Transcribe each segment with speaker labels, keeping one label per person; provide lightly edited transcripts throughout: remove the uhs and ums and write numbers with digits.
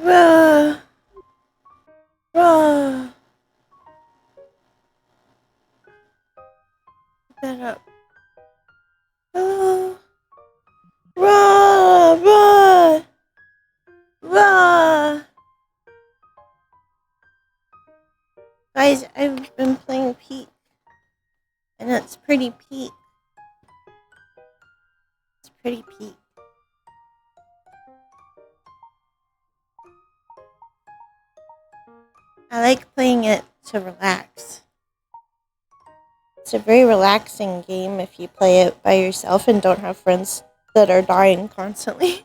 Speaker 1: Rah, rah. Pick that up. Hello. Rah, rah, rah. Guys, I've been playing Peak, and it's pretty peak. It's pretty peak. I like playing it to relax. It's a very relaxing game if you play it by yourself and don't have friends that are dying constantly.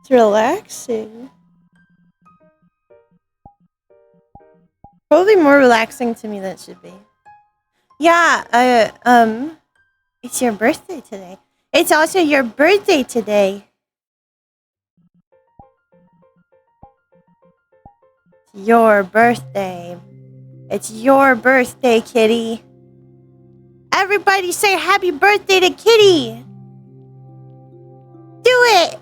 Speaker 1: It's relaxing. Probably more relaxing to me than it should be. Yeah, it's your birthday today. It's also your birthday today. It's your birthday. It's your birthday, Kitty. Everybody say happy birthday to Kitty. Do it.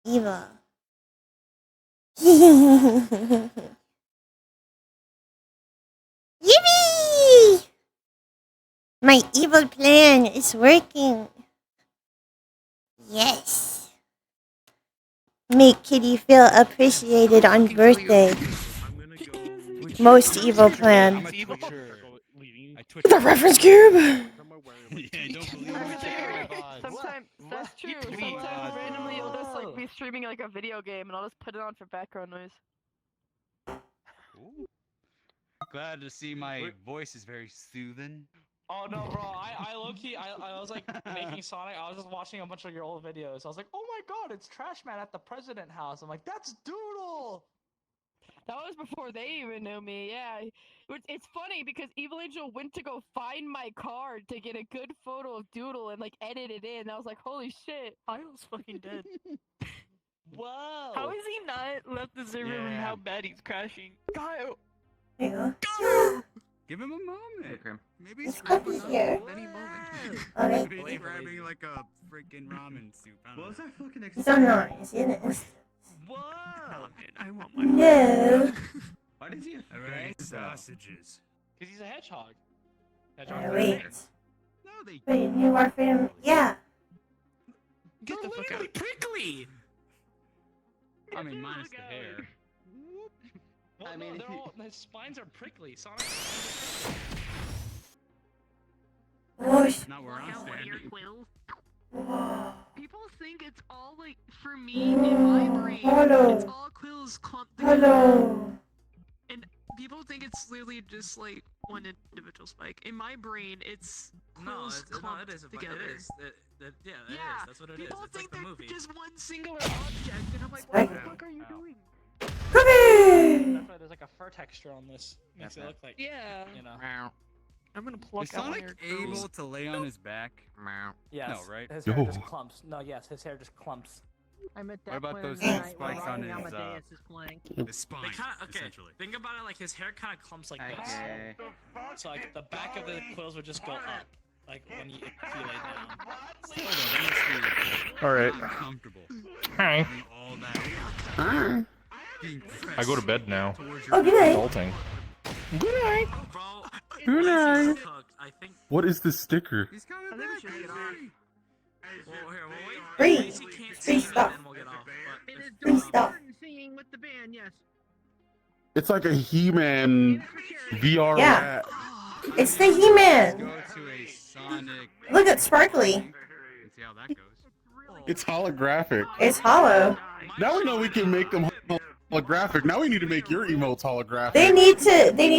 Speaker 1: Eva. Yippee! My evil plan is working. Yes. Make Kitty feel appreciated on birthday. Most evil plan. The reference cube.
Speaker 2: Sometimes that's true. Sometimes randomly you'll just like be streaming like a video game, and I'll just put it on for background noise.
Speaker 3: Ooh. Glad to see my voice is very soothing.
Speaker 4: Oh no, bro! I low key I was like making Sonic. I was just watching a bunch of your old videos. I was like, oh my god, it's Trash Man at the President House. I'm like, that's Doodle.
Speaker 2: That was before they even knew me. Yeah, it's funny because Evil Angel went to go find my card to get a good photo of Doodle and like edit it in. I was like, holy shit!
Speaker 5: Idol's fucking dead.
Speaker 4: Whoa!
Speaker 5: How is he not left the server room? How bad he's crashing?
Speaker 2: Kyle!
Speaker 1: There you
Speaker 3: go. Give him a moment.
Speaker 6: Okay.
Speaker 3: Maybe
Speaker 1: It's
Speaker 3: he's grabbing
Speaker 1: cookie here.
Speaker 3: any moment.
Speaker 1: Alright.
Speaker 3: Maybe he's grabbing like a freaking ramen soup.
Speaker 6: What was that fucking
Speaker 1: So nice, isn't it?
Speaker 3: Whoa!
Speaker 5: Oh, man, I want my
Speaker 1: No.
Speaker 6: Why did he have
Speaker 3: Sausages.
Speaker 4: Because he's a hedgehog.
Speaker 1: Wait.
Speaker 3: No, they.
Speaker 1: Wait, you are freedom. Yeah.
Speaker 5: Get the fuck out.
Speaker 3: Prickly. I mean, minus the hair.
Speaker 4: Well,
Speaker 6: I mean,
Speaker 4: no, his spines are prickly. Sonic.
Speaker 1: Whoosh.
Speaker 3: Not where I'm standing.
Speaker 1: Whoa.
Speaker 7: People think it's all like, for me, in my brain,
Speaker 1: Hello.
Speaker 7: it's all quills clumped together.
Speaker 1: Hello.
Speaker 7: And people think it's literally just like one individual spike. In my brain, it's quills clumped together.
Speaker 3: It is. Yeah, it is. That's what it is.
Speaker 7: People
Speaker 3: It's
Speaker 7: think
Speaker 3: like the
Speaker 7: they're
Speaker 3: movie.
Speaker 7: just one singular object, and I'm like,
Speaker 1: Spike.
Speaker 7: what the fuck are you doing?
Speaker 1: Cookie.
Speaker 4: That's why there's like a fur texture on this. Makes it look like.
Speaker 7: Yeah.
Speaker 4: You know.
Speaker 5: I'm gonna pluck
Speaker 3: Is
Speaker 5: out one of
Speaker 3: Sonic
Speaker 5: your
Speaker 3: able to lay on his back?
Speaker 4: Yes.
Speaker 3: No, right?
Speaker 4: His hair just clumps. No, yes, his hair just clumps.
Speaker 8: I'm at
Speaker 3: What
Speaker 8: that
Speaker 3: about
Speaker 8: point
Speaker 3: those
Speaker 8: of the night
Speaker 3: spikes
Speaker 8: where
Speaker 3: on
Speaker 8: Ryan
Speaker 3: his,
Speaker 8: Amadeus is playing.
Speaker 3: His spine,
Speaker 4: Okay,
Speaker 3: essentially.
Speaker 4: think about it like his hair kind of clumps like this.
Speaker 6: Okay.
Speaker 4: So like the back of the quills would just go up, like when you if you lay down.
Speaker 3: Hold on, that must be
Speaker 9: Alright.
Speaker 3: uncomfortable.
Speaker 9: Hi.
Speaker 3: Having all that being pressed
Speaker 9: I go to bed now.
Speaker 3: towards your
Speaker 1: Oh, good night.
Speaker 9: Adulting. Good night.
Speaker 4: Bro,
Speaker 9: Good night.
Speaker 4: cooked. I think.
Speaker 9: What is this sticker?
Speaker 3: He's coming
Speaker 7: I think we
Speaker 3: back.
Speaker 7: should get off.
Speaker 4: Well, here, we'll wait.
Speaker 1: Free.
Speaker 4: Lacey can't
Speaker 1: Free
Speaker 4: see,
Speaker 1: stuff.
Speaker 4: and then we'll get off. But
Speaker 8: It is
Speaker 1: Free
Speaker 8: John
Speaker 1: stuff.
Speaker 8: Martin singing with the band, yes.
Speaker 9: It's like a He-Man VR
Speaker 1: Yeah.
Speaker 9: rat.
Speaker 1: It's the
Speaker 3: Let's
Speaker 1: He-Man.
Speaker 3: go to a Sonic.
Speaker 1: Look at Sparkly.
Speaker 3: And see how that goes.
Speaker 9: It's holographic.
Speaker 1: It's hollow.
Speaker 9: Now we know we can make them holographic. Now we need to make your emotes holographic.
Speaker 1: They need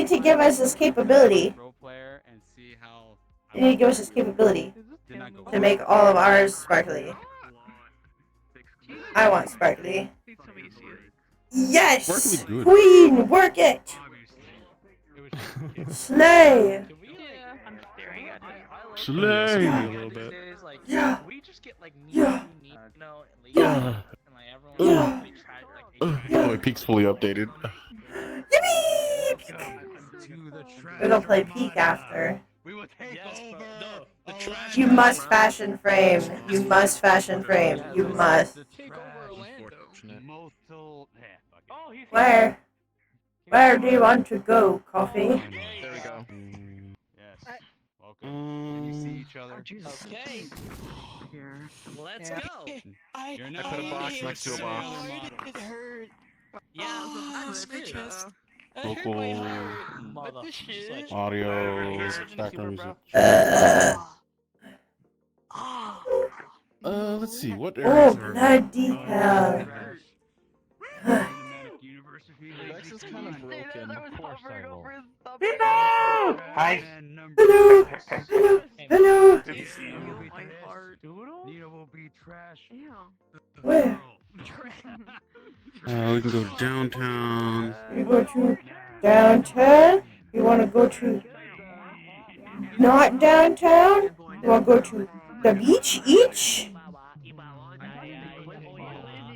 Speaker 1: to give us this capability.
Speaker 3: Pro player and see how.
Speaker 1: They need to give us this capability
Speaker 3: Did not go
Speaker 1: to make all of ours sparkly. I want sparkly. Yes!
Speaker 9: Sparkly good.
Speaker 1: Queen, work it! Slay!
Speaker 4: Can we,
Speaker 5: I'm staring at it.
Speaker 9: Slay.
Speaker 4: like,
Speaker 9: A little bit.
Speaker 4: days, like,
Speaker 1: Yeah.
Speaker 4: we just get like
Speaker 1: Yeah.
Speaker 4: you know, and like,
Speaker 1: Yeah.
Speaker 4: and like everyone
Speaker 1: Yeah.
Speaker 4: like, try, like,
Speaker 9: Oh, my peak's fully updated.
Speaker 1: Yippee!
Speaker 3: To the trash.
Speaker 1: We're gonna play peek after.
Speaker 3: We will take over.
Speaker 4: No, the trash.
Speaker 1: You must fashion frame. You must fashion frame. You must.
Speaker 4: Take over Orlando.
Speaker 3: Mosel. Yeah, fuck it.
Speaker 2: Oh, he's
Speaker 1: Where? Where do you want to go, Coffee?
Speaker 4: There we go.
Speaker 3: Yes. Welcome. Can you see each other?
Speaker 4: Okay.
Speaker 8: Here.
Speaker 7: Let's
Speaker 1: Yeah.
Speaker 7: go.
Speaker 3: You're not
Speaker 10: put a box
Speaker 3: here
Speaker 10: next to a
Speaker 3: for
Speaker 10: box.
Speaker 3: another model.
Speaker 5: It hurt.
Speaker 7: Yeah,
Speaker 5: Oh,
Speaker 7: that's
Speaker 5: my
Speaker 7: good.
Speaker 5: chest. I
Speaker 9: Vocal,
Speaker 5: hurt my heart. What the shit?
Speaker 9: audio,
Speaker 5: Surgeon
Speaker 9: background
Speaker 5: Keeper,
Speaker 9: music.
Speaker 5: bro.
Speaker 9: Let's see, what
Speaker 1: Oh,
Speaker 9: areas are...
Speaker 1: blood decal.
Speaker 3: Cinematic universe if you
Speaker 10: Dex is kind of
Speaker 2: Say that
Speaker 10: broken.
Speaker 2: I was
Speaker 10: Of course
Speaker 2: hovering
Speaker 10: I will.
Speaker 2: over his stomach.
Speaker 1: Hi.
Speaker 3: Number
Speaker 1: Hello.
Speaker 3: six.
Speaker 1: Hello. Hello.
Speaker 3: Nina will be
Speaker 7: my
Speaker 3: trash.
Speaker 7: heart.
Speaker 3: Nina will be trash.
Speaker 7: Ew.
Speaker 1: Where?
Speaker 9: we can go downtown.
Speaker 1: You go to downtown? You want to go to not downtown? You want to go to the beach each?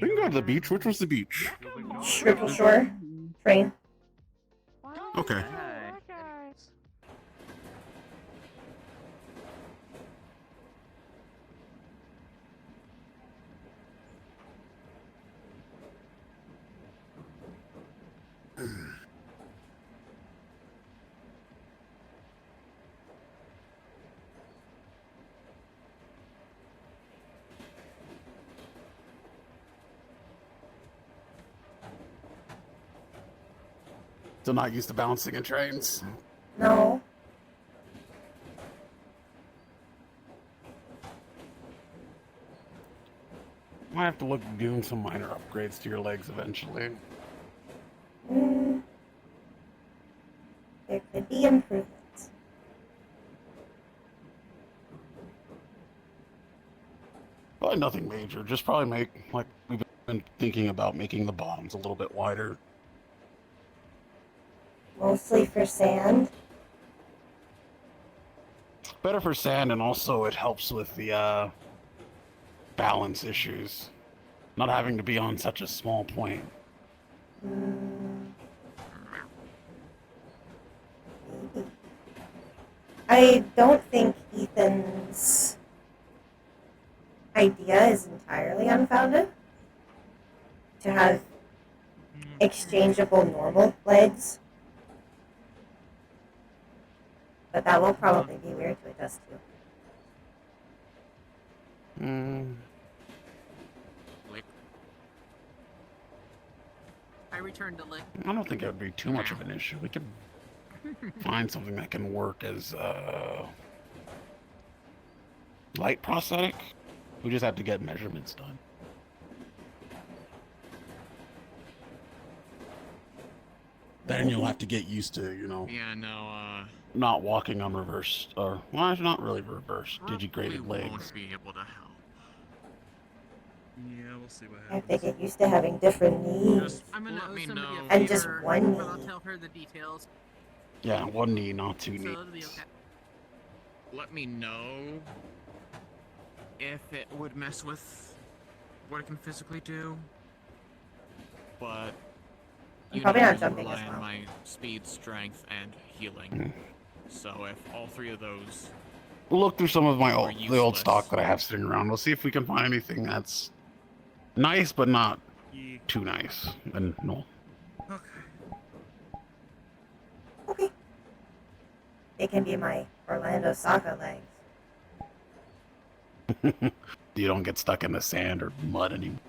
Speaker 9: We can go to the beach. Which was the beach?
Speaker 1: Triple Shore train.
Speaker 9: Okay. Still not used to bouncing in trains.
Speaker 1: No.
Speaker 9: Might have to look at doing some minor upgrades to your legs eventually.
Speaker 1: There could be improvements.
Speaker 9: Probably nothing major. Just probably make, like, we've been thinking about making the bottoms a little bit wider.
Speaker 1: Mostly for sand.
Speaker 9: Better for sand, and also it helps with the balance issues. Not having to be on such a small point.
Speaker 1: I don't think Ethan's idea is entirely unfounded. To have exchangeable normal legs. But that will probably be weird to adjust to.
Speaker 10: Lick.
Speaker 7: I returned to lick.
Speaker 9: I don't think it would be too much of an issue. We could find something that can work as light prosthetic. We just have to get measurements done. Then you'll have to get used to, you know,
Speaker 10: Yeah, no,
Speaker 9: not walking on reverse, or, well, it's not really reverse,
Speaker 10: probably
Speaker 9: digigraded
Speaker 10: won't
Speaker 9: legs.
Speaker 10: be able to help.
Speaker 6: Yeah, we'll see what
Speaker 1: I have to
Speaker 6: happens.
Speaker 1: get used to having different needs.
Speaker 7: I'm gonna
Speaker 10: Let
Speaker 7: owe
Speaker 10: me
Speaker 7: somebody
Speaker 10: know.
Speaker 7: a
Speaker 1: And just
Speaker 7: favor,
Speaker 1: one
Speaker 7: but I'll
Speaker 1: knee.
Speaker 7: tell her the details,
Speaker 9: Yeah, one knee, not two
Speaker 7: so
Speaker 9: knees.
Speaker 7: it'll be okay.
Speaker 10: Let me know if it would mess with what I can physically do. But you
Speaker 1: probably
Speaker 10: know,
Speaker 1: not
Speaker 10: you
Speaker 1: jumping
Speaker 10: rely
Speaker 1: as
Speaker 10: on
Speaker 1: well.
Speaker 10: my speed, strength, and healing. So if all three of those,
Speaker 9: We'll look through some of my
Speaker 10: Or
Speaker 9: old, the old
Speaker 10: useless.
Speaker 9: stock that I have sitting around. We'll see if we can find anything that's nice, but not
Speaker 6: Yeah.
Speaker 9: too nice. And no.
Speaker 6: Okay.
Speaker 1: Okay. They can be my Orlando Soccer legs.
Speaker 9: You don't get stuck in the sand or mud anymore.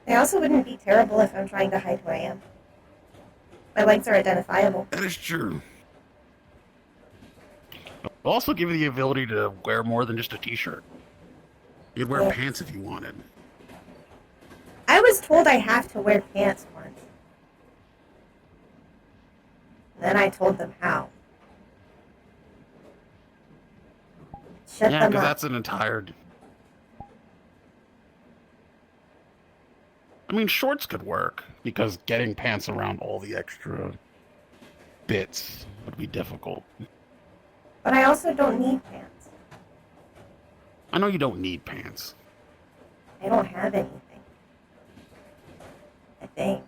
Speaker 1: They also wouldn't be terrible if I'm trying to hide who I am. My legs are identifiable.
Speaker 9: That is true. It'll also give you the ability to wear more than just a t-shirt. You could wear
Speaker 1: Yeah.
Speaker 9: pants if you wanted.
Speaker 1: I was told I have to wear pants once. Then I told them how. Shut
Speaker 9: Yeah,
Speaker 1: them
Speaker 9: because
Speaker 1: up.
Speaker 9: that's an entire... I mean, shorts could work, because getting pants around all the extra bits would be difficult.
Speaker 1: But I also don't need pants.
Speaker 9: I know you don't need pants.
Speaker 1: I don't have anything. I think.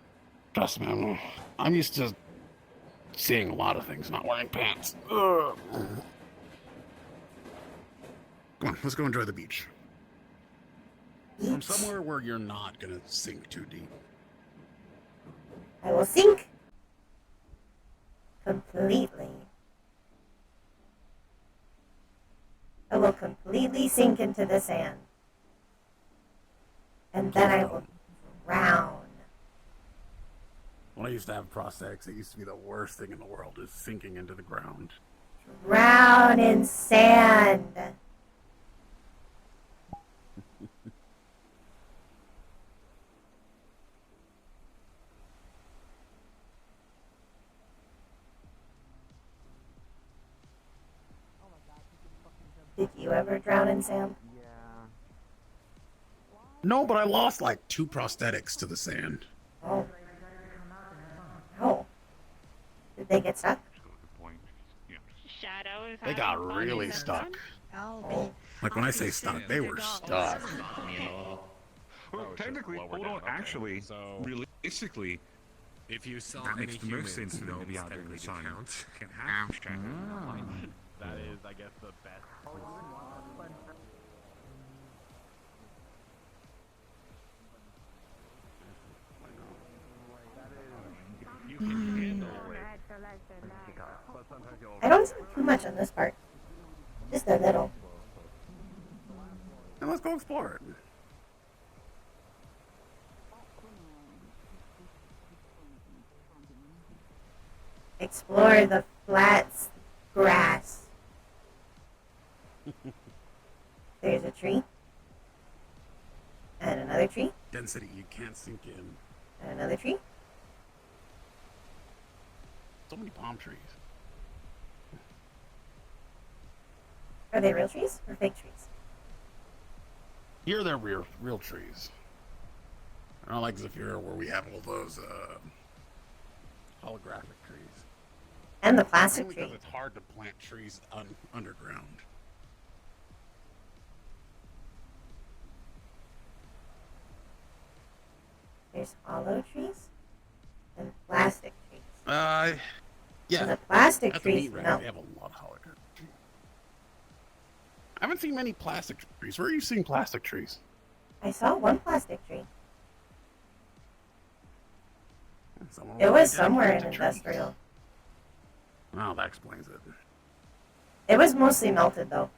Speaker 9: Trust me, I'm used to seeing a lot of things not wearing pants. Ugh. Come on, let's go enjoy the beach. From somewhere where you're not gonna sink too deep.
Speaker 1: I will sink completely. I will completely sink into the sand. And then I will drown.
Speaker 9: When I used to have prosthetics, it used to be the worst thing in the world is sinking into the ground.
Speaker 1: Drown in sand. Did you ever drown in sand?
Speaker 9: No, but I lost like 2 prosthetics to the sand.
Speaker 1: Oh. No. Did they get stuck?
Speaker 5: Shadow is
Speaker 9: They got really stuck. Like when I say stuck, they were stuck.
Speaker 11: Well, technically, people don't actually, realistically,
Speaker 10: If you saw
Speaker 11: that
Speaker 10: any
Speaker 11: makes the most sense for them to be
Speaker 10: humans
Speaker 11: out there in the sun.
Speaker 10: count.
Speaker 11: Can have
Speaker 12: That is, I guess, the best.
Speaker 11: you can handle it.
Speaker 1: I don't see too much on this part. Just a little.
Speaker 9: And let's go explore it.
Speaker 1: Explore the flats grass. There's a tree. And another tree.
Speaker 9: Density, you can't sink in.
Speaker 1: And another tree.
Speaker 9: So many palm trees.
Speaker 1: Are they real trees or fake trees?
Speaker 9: Here they're real trees. I don't like Zafira where we have all those holographic trees.
Speaker 1: And the plastic
Speaker 9: Only
Speaker 1: tree.
Speaker 9: because it's hard to plant trees underground.
Speaker 1: There's hollow trees and plastic trees.
Speaker 9: Yeah.
Speaker 1: And the plastic
Speaker 9: At the
Speaker 1: trees,
Speaker 9: meat rack,
Speaker 1: no.
Speaker 9: they have a lot of holographic trees. I haven't seen many plastic trees. Where are you seeing plastic trees?
Speaker 1: I saw one plastic tree.
Speaker 9: Someone
Speaker 1: It
Speaker 9: already
Speaker 1: was somewhere in
Speaker 9: dedicated to trees.
Speaker 1: industrial.
Speaker 9: Well, that explains it.
Speaker 1: It was mostly melted though.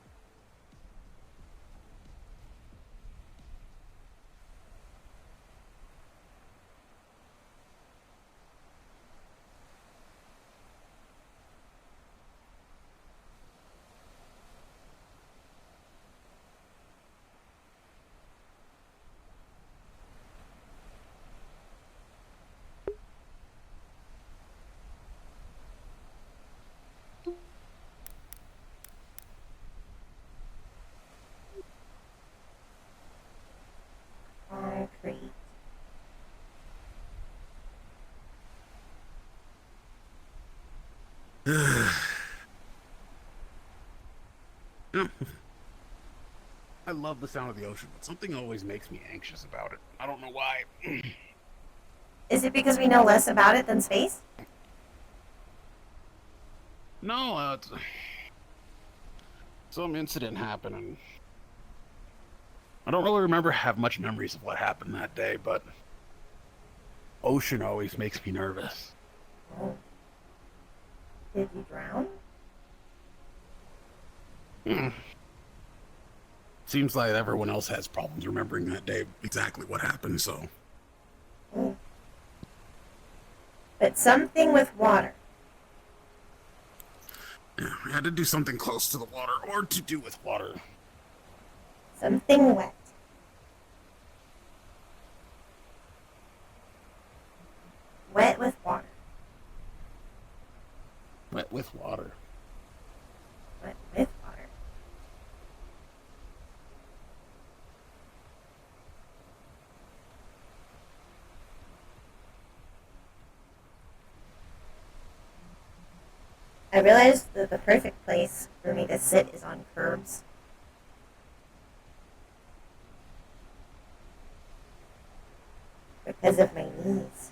Speaker 1: Concrete.
Speaker 9: Yeah. I love the sound of the ocean, but something always makes me anxious about it. I don't know why.
Speaker 1: Is it because we know less about it than space?
Speaker 9: No, some incident happened, and I don't really have much memories of what happened that day, but ocean always makes me nervous.
Speaker 1: Oh. Did you drown?
Speaker 9: Seems like everyone else has problems remembering that day exactly what happened, so.
Speaker 1: Oh. But something with water.
Speaker 9: Yeah, we had to do something close to the water or to do with water.
Speaker 1: Something wet. Wet with water.
Speaker 9: Wet with water.
Speaker 1: Wet with water. I realized that the perfect place for me to sit is on curbs. Because of my knees.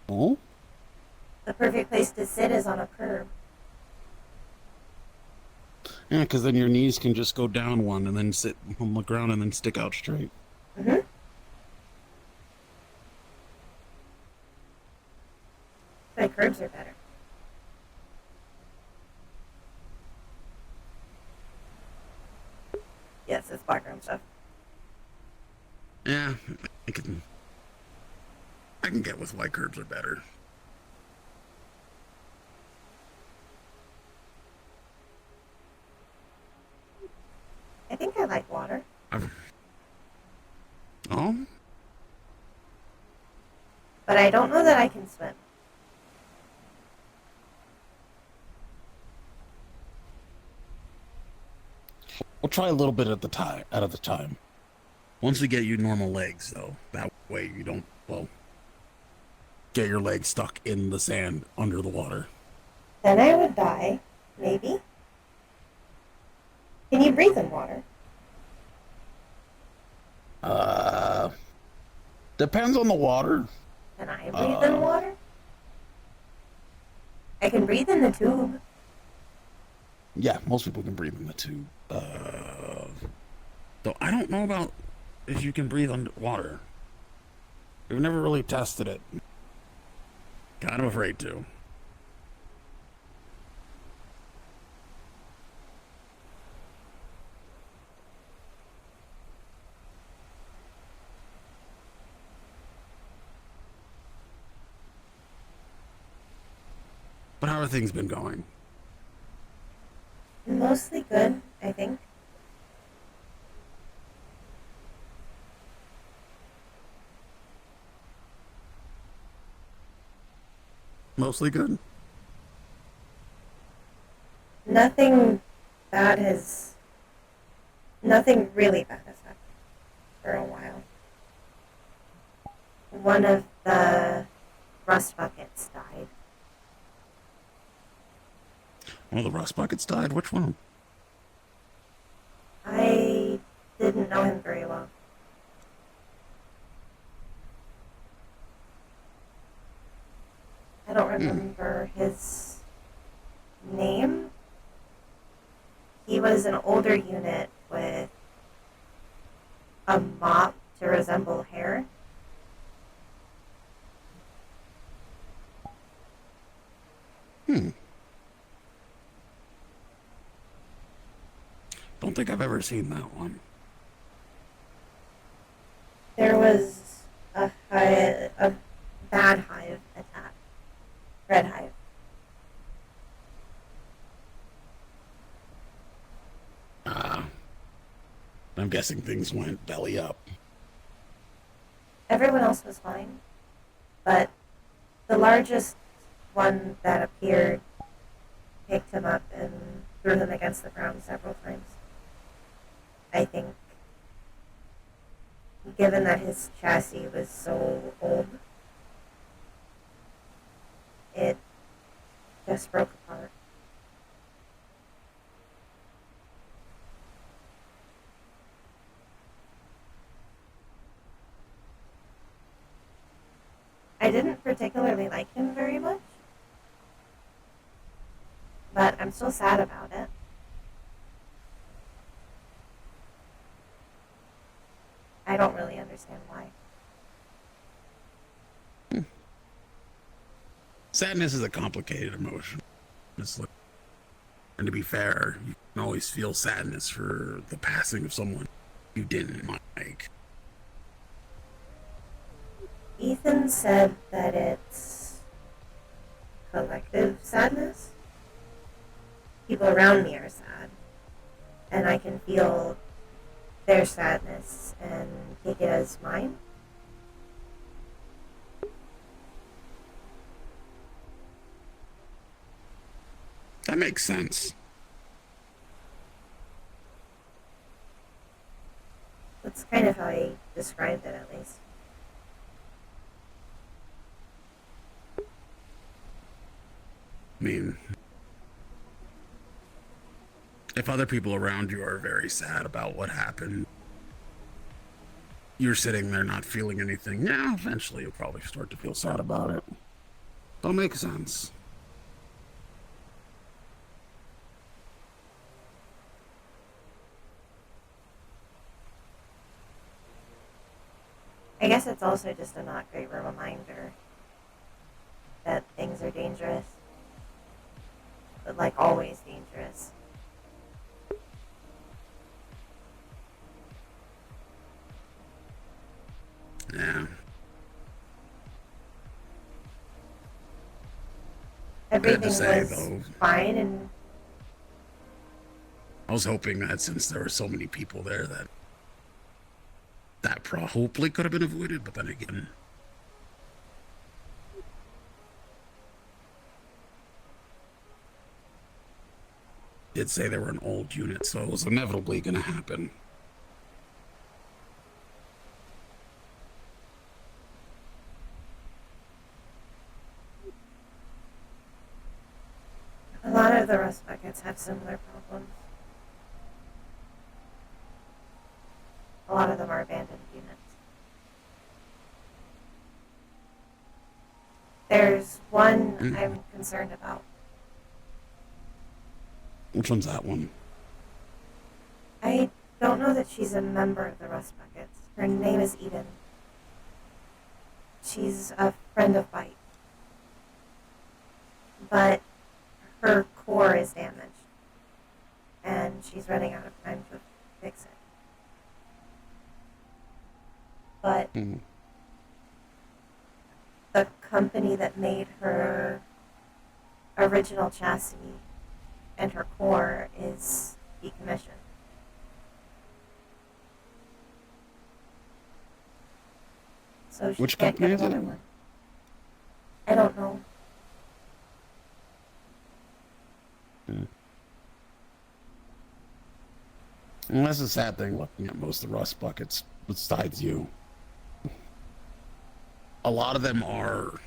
Speaker 9: Oh?
Speaker 1: The perfect place to sit is on a curb.
Speaker 9: Yeah, because then your knees can just go down one and then sit on the ground and then stick out straight.
Speaker 1: Mm-hmm. My curbs are better. Yes, it's background stuff.
Speaker 9: Yeah, I can get with why curbs are better.
Speaker 1: I think I like water.
Speaker 9: Oh?
Speaker 1: But I don't know that I can swim.
Speaker 9: We'll try a little bit at a time. Once we get you normal legs, though, that way you don't, well, get your legs stuck in the sand under the water.
Speaker 1: Then I would die, maybe. Can you breathe in water?
Speaker 9: Depends on the water.
Speaker 1: Can I breathe in water? I can breathe in the tube.
Speaker 9: Yeah, most people can breathe in the tube. Though I don't know about if you can breathe underwater. We've never really tested it. Kind of afraid to. But how have things been going?
Speaker 1: Mostly good, I think.
Speaker 9: Mostly good?
Speaker 1: Nothing really bad has happened for a while. One of the rust buckets died.
Speaker 9: One of the rust buckets died? Which one?
Speaker 1: I didn't know him very well. I don't remember his name. He was an older unit with a mop to resemble hair.
Speaker 9: Don't think I've ever seen that one.
Speaker 1: There was a bad hive attack. Red hive.
Speaker 9: I'm guessing things went belly up.
Speaker 1: Everyone else was fine, but the largest one that appeared picked him up and threw him against the ground several times. I think, given that his chassis was so old, it just broke apart. I didn't particularly like him very much, but I'm still sad about it. I don't really understand why.
Speaker 9: Sadness is a complicated emotion. And to be fair, you can always feel sadness for the passing of someone you didn't like.
Speaker 1: Ethan said that it's collective sadness. People around me are sad, and I can feel their sadness and take it as mine.
Speaker 9: That makes sense.
Speaker 1: That's kind of how I described it, at least.
Speaker 9: I mean, if other people around you are very sad about what happened, you're sitting there not feeling anything. Yeah, eventually you'll probably start to feel sad about it. That makes sense.
Speaker 1: I guess it's also just a not great reminder that things are dangerous, but like always dangerous.
Speaker 9: Yeah.
Speaker 1: Everything
Speaker 9: to say,
Speaker 1: was
Speaker 9: though,
Speaker 1: fine, and
Speaker 9: I was hoping that since there were so many people there that probably could have been avoided, but then again, did say they were an old unit, so it was inevitably going to happen.
Speaker 1: a lot of the rust buckets have similar problems. A lot of them are abandoned units. There's one I'm concerned about.
Speaker 9: Which one's that one?
Speaker 1: I don't know that she's a member of the Rust Buckets. Her name is Eden. She's a friend of Bite. But her core is damaged. And she's running out of time to fix it. But the company that made her original chassis and her core is decommissioned. So she
Speaker 9: Which
Speaker 1: can't
Speaker 9: company
Speaker 1: get
Speaker 9: is it?
Speaker 1: another one. I don't know.
Speaker 9: And that's the sad thing looking at most of the rust buckets besides you. A lot of them are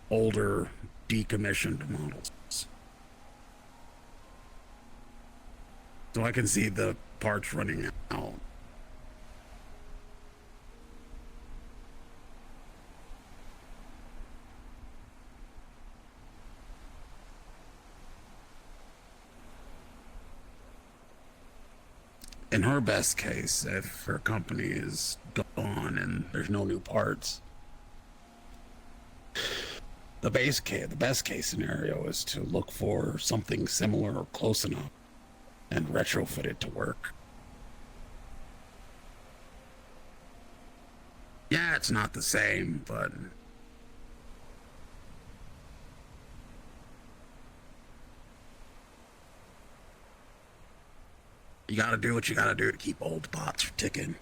Speaker 9: older, decommissioned models. So I can see the parts running out. In her best case, if her company is gone and there's no new parts, the best case scenario is to look for something similar or close enough and retrofit it to work. Yeah, it's not the same, but you gotta do what you gotta do to keep old bots ticking.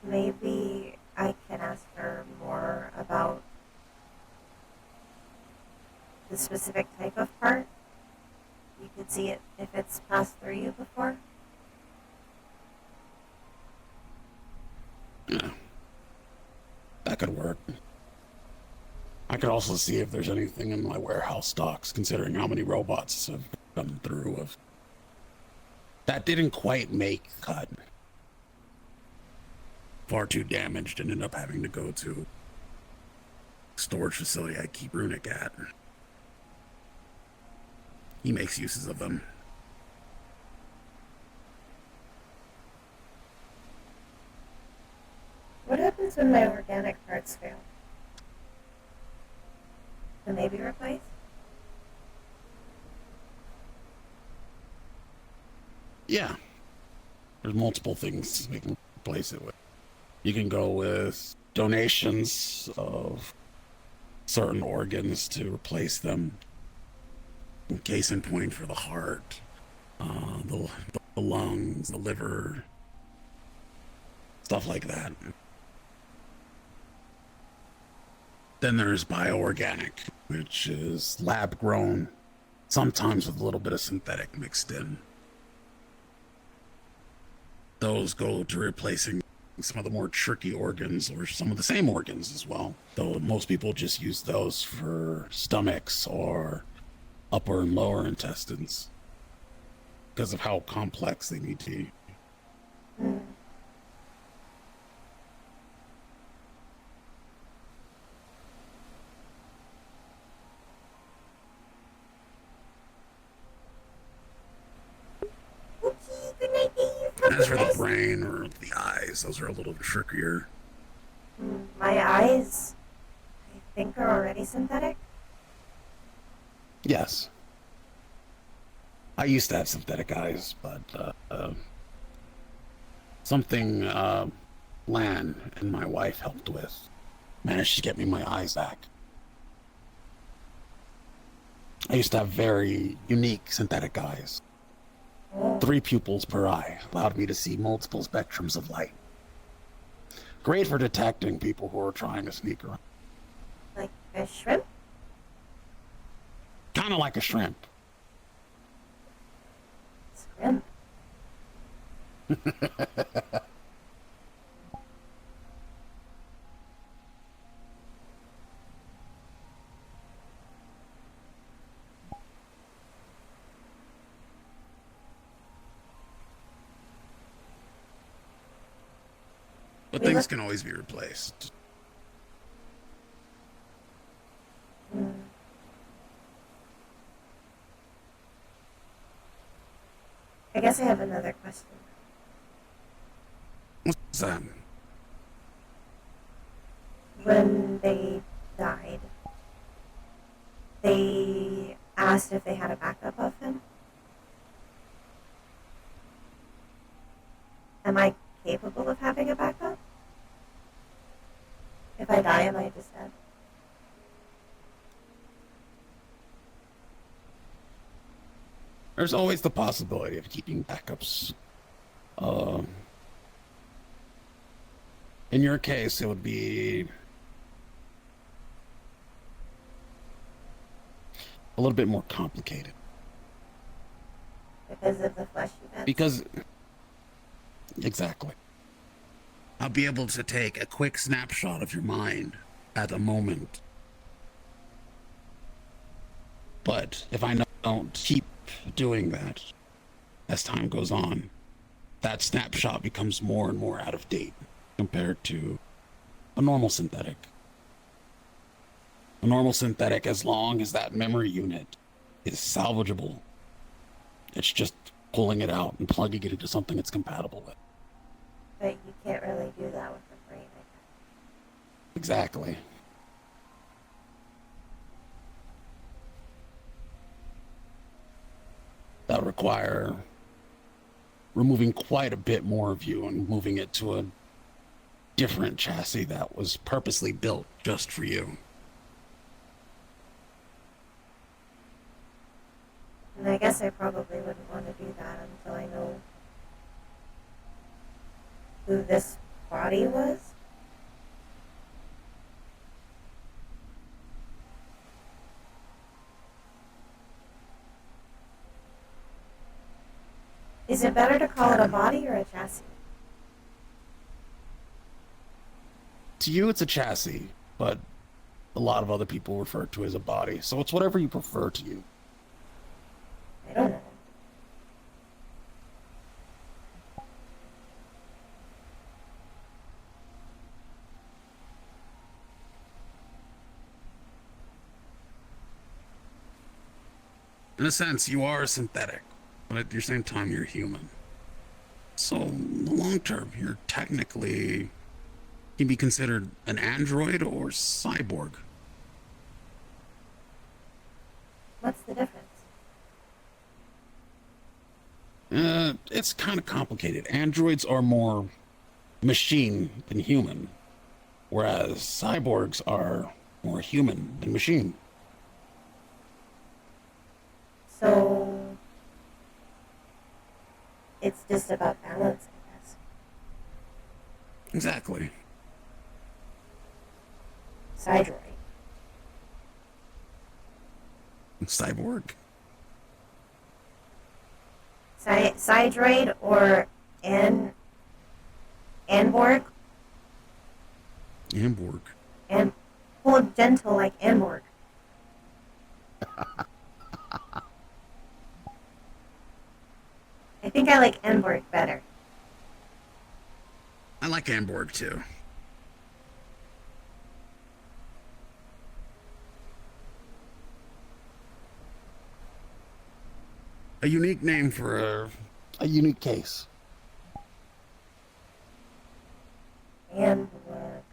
Speaker 1: Maybe I can ask her more about the specific type of part. You could see it if it's passed through you before.
Speaker 9: Yeah, that could work. I could also see if there's anything in my warehouse stocks, considering how many robots have come through that didn't quite make the cut. Far too damaged and ended up having to go to storage facility I keep Runic at. He makes uses of them.
Speaker 1: What happens when my organic parts fail? Can they be replaced?
Speaker 9: Yeah. There's multiple things we can replace it with. You can go with donations of certain organs to replace them. Case in point for the heart, the lungs, the liver, stuff like that. Then there's bioorganic, which is lab grown, sometimes with a little bit of synthetic mixed in. Those go to replacing some of the more tricky organs or some of the same organs as well. Though most people just use those for stomachs or upper and lower intestines because of how complex they need to be. As for the brain or the eyes, those are a little trickier.
Speaker 1: My eyes, I think, are already synthetic.
Speaker 9: Yes. I used to have synthetic eyes, but something Lan and my wife helped with managed to get me my eyes back. I used to have very unique synthetic eyes. 3 pupils per eye allowed me to see multiple spectrums of light. Great for detecting people who are trying to sneak around.
Speaker 1: Like a shrimp?
Speaker 9: Kind of like a shrimp.
Speaker 1: Shrimp.
Speaker 9: But things can always be replaced.
Speaker 1: I guess I have another question.
Speaker 9: What's that?
Speaker 1: When they died, they asked if they had a backup of him. Am I capable of having a backup? If I die, am I just dead?
Speaker 9: There's always the possibility of keeping backups. In your case, it would be a little bit more complicated.
Speaker 1: Because of the flesh events?
Speaker 9: Because, exactly. I'll be able to take a quick snapshot of your mind at a moment. But if I don't keep doing that as time goes on, that snapshot becomes more and more out of date compared to a normal synthetic. A normal synthetic, as long as that memory unit is salvageable, it's just pulling it out and plugging it into something it's compatible with.
Speaker 1: But you can't really do that with the brain, I guess.
Speaker 9: Exactly. That would require removing quite a bit more of you and moving it to a different chassis that was purposely built just for you.
Speaker 1: And I guess I probably wouldn't want to do that until I know who this body was. Is it better to call it a body or a chassis?
Speaker 9: To you, it's a chassis, but a lot of other people refer to it as a body. So it's whatever you prefer to you.
Speaker 1: I don't know.
Speaker 9: In a sense, you are a synthetic, but at the same time, you're human. So, in the long term, you're technically can be considered an android or cyborg.
Speaker 1: What's the difference?
Speaker 9: It's kind of complicated. Androids are more machine than human, whereas cyborgs are more human than machine.
Speaker 1: So it's just about balance, I guess.
Speaker 9: Exactly.
Speaker 1: Sidroid.
Speaker 9: Cyborg.
Speaker 1: Sidroid or Anborg?
Speaker 9: Amborg.
Speaker 1: And hold gentle like Anborg. I think I like Anborg better.
Speaker 9: I like Amborg too. A unique name for a unique case.
Speaker 1: Hamburg.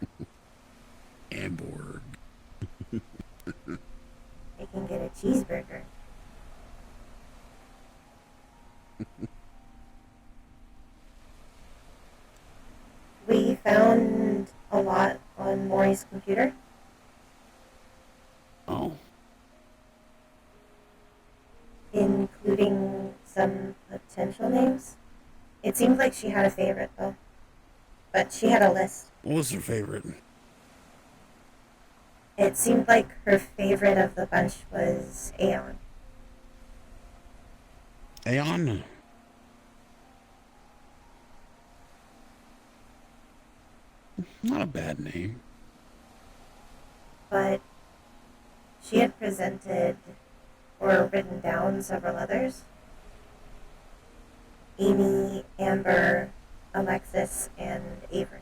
Speaker 9: Hamburg.
Speaker 1: I can get a cheeseburger. We found a lot on Maury's computer.
Speaker 9: Oh.
Speaker 1: Including some potential names. It seemed like she had a favorite, though. But she had a list.
Speaker 9: What was her favorite?
Speaker 1: It seemed like her favorite of the bunch was Aeon.
Speaker 9: Aeon? Not a bad name.
Speaker 1: But she had presented or written down several others. Amy, Amber, Alexis, and Avery.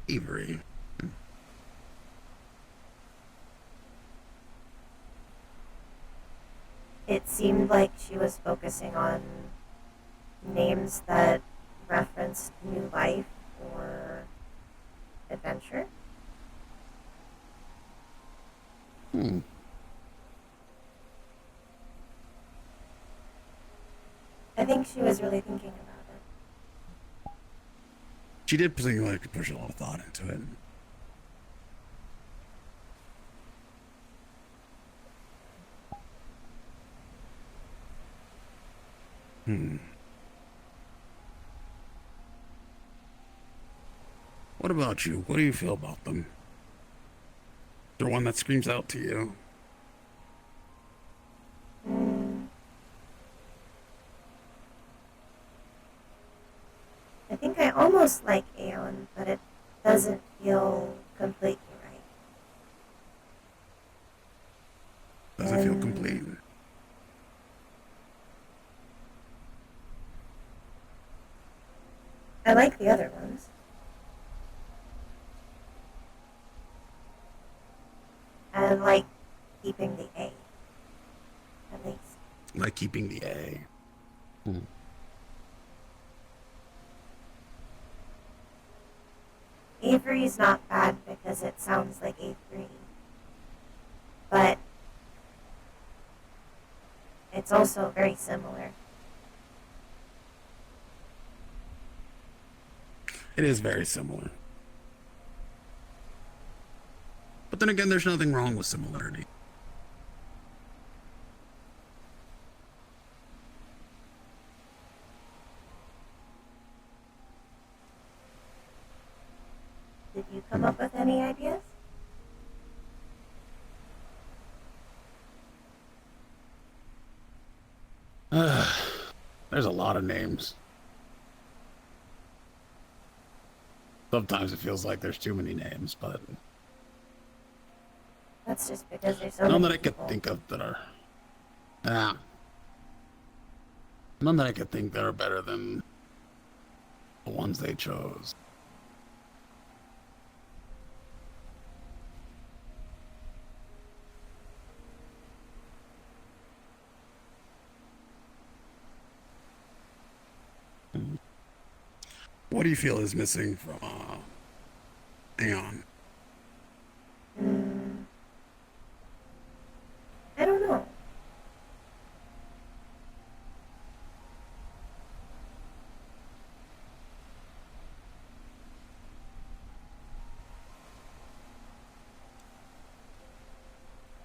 Speaker 9: Avery.
Speaker 1: It seemed like she was focusing on names that referenced new life or adventure. I think she was really thinking about it.
Speaker 9: She did seem like to push a lot of thought into it. What about you? What do you feel about them? Is there one that screams out to you?
Speaker 1: I think I almost like Aeon, but it doesn't feel completely right.
Speaker 9: Doesn't feel complete.
Speaker 1: I like the other ones. I like keeping the A, at least.
Speaker 9: Like keeping the A.
Speaker 1: Avery's not bad because it sounds like A3. But it's also very similar.
Speaker 9: It is very similar. But then again, there's nothing wrong with similarity.
Speaker 1: Did you come up with any ideas?
Speaker 9: There's a lot of names. Sometimes it feels like there's too many names, but
Speaker 1: That's just because there's so
Speaker 9: none
Speaker 1: many
Speaker 9: that I could
Speaker 1: people.
Speaker 9: think of that are. None that I could think that are better than the ones they chose. What do you feel is missing from Aeon?
Speaker 1: I don't know.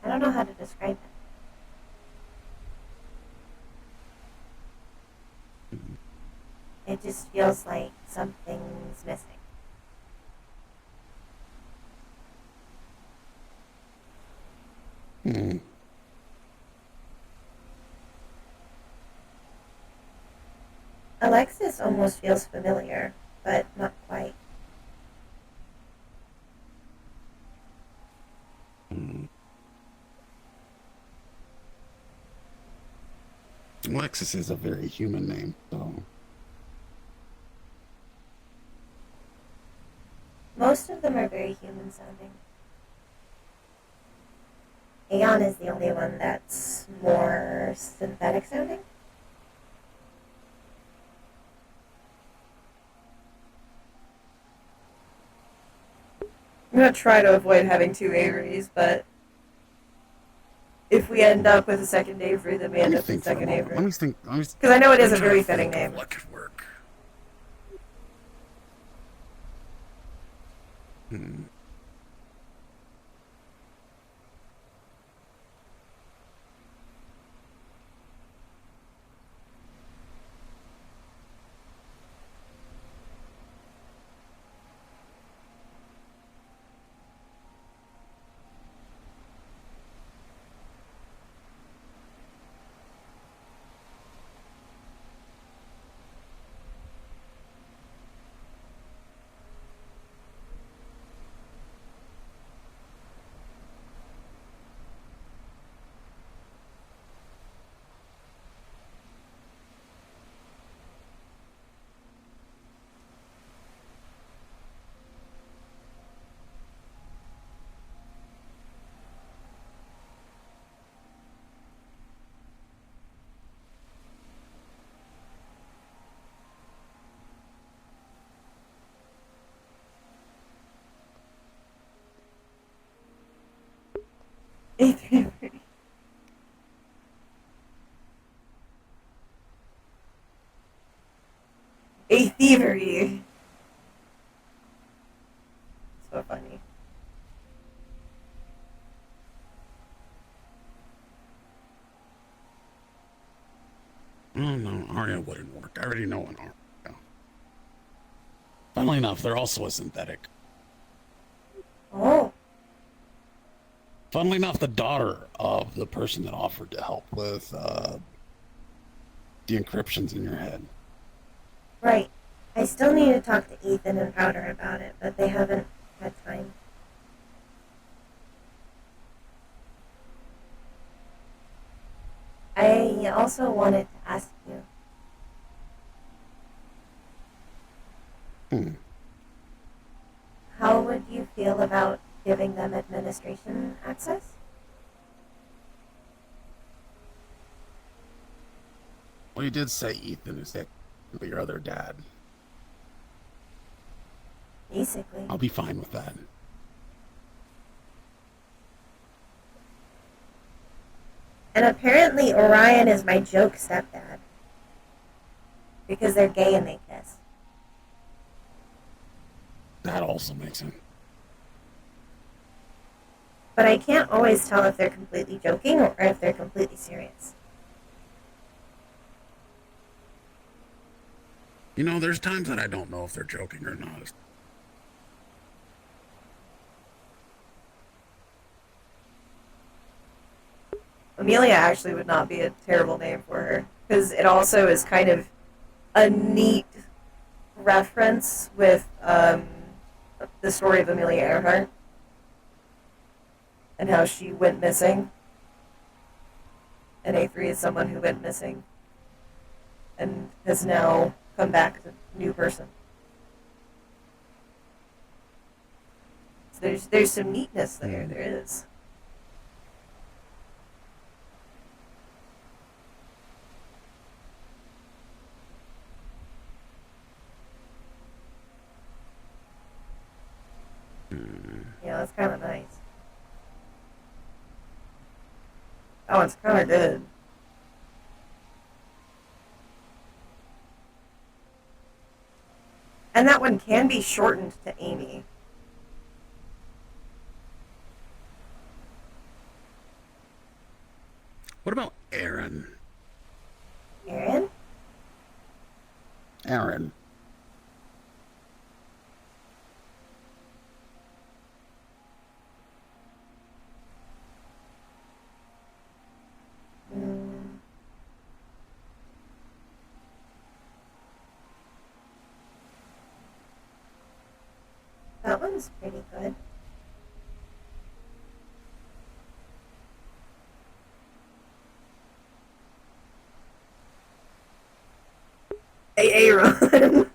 Speaker 1: I don't know how to describe it. It just feels like something's missing. Alexis almost feels familiar, but not quite.
Speaker 9: Alexis is a very human name, so.
Speaker 1: Most of them are very human sounding. Aeon is the only one that's more synthetic sounding. I'm gonna try to avoid having 2 Averys, but if we end up with a second Avery, then we end up with a second Avery.
Speaker 9: Let me think.
Speaker 1: Because I know it is a very fitting name.
Speaker 9: What could work?
Speaker 1: A309. A thievery. So funny.
Speaker 9: Oh no, Aria wouldn't work. I already know an Aria. Funnily enough, they're also a synthetic.
Speaker 1: Oh.
Speaker 9: Funnily enough, the daughter of the person that offered to help with the encryptions in your head.
Speaker 1: Right. I still need to talk to Ethan and Powder about it, but they haven't had time. I also wanted to ask you. How would you feel about giving them administration access?
Speaker 9: Well, you did say Ethan is that your other dad.
Speaker 1: Basically.
Speaker 9: I'll be fine with that.
Speaker 1: And apparently Orion is my joke stepdad. Because they're gay and they kiss.
Speaker 9: That also makes sense.
Speaker 1: But I can't always tell if they're completely joking or if they're completely serious.
Speaker 9: You know, there's times that I don't know if they're joking or not.
Speaker 1: Amelia actually would not be a terrible name for her. Because it also is kind of a neat reference with the story of Amelia Earhart. And how she went missing. And A3 is someone who went missing. And has now come back as a new person. So there's some neatness there. There is. Yeah, that's kind of nice. That one's kind of good. And that one can be shortened to Amy.
Speaker 9: What about Aaron?
Speaker 1: Aaron?
Speaker 9: Aaron.
Speaker 1: That one's pretty good. Aaron.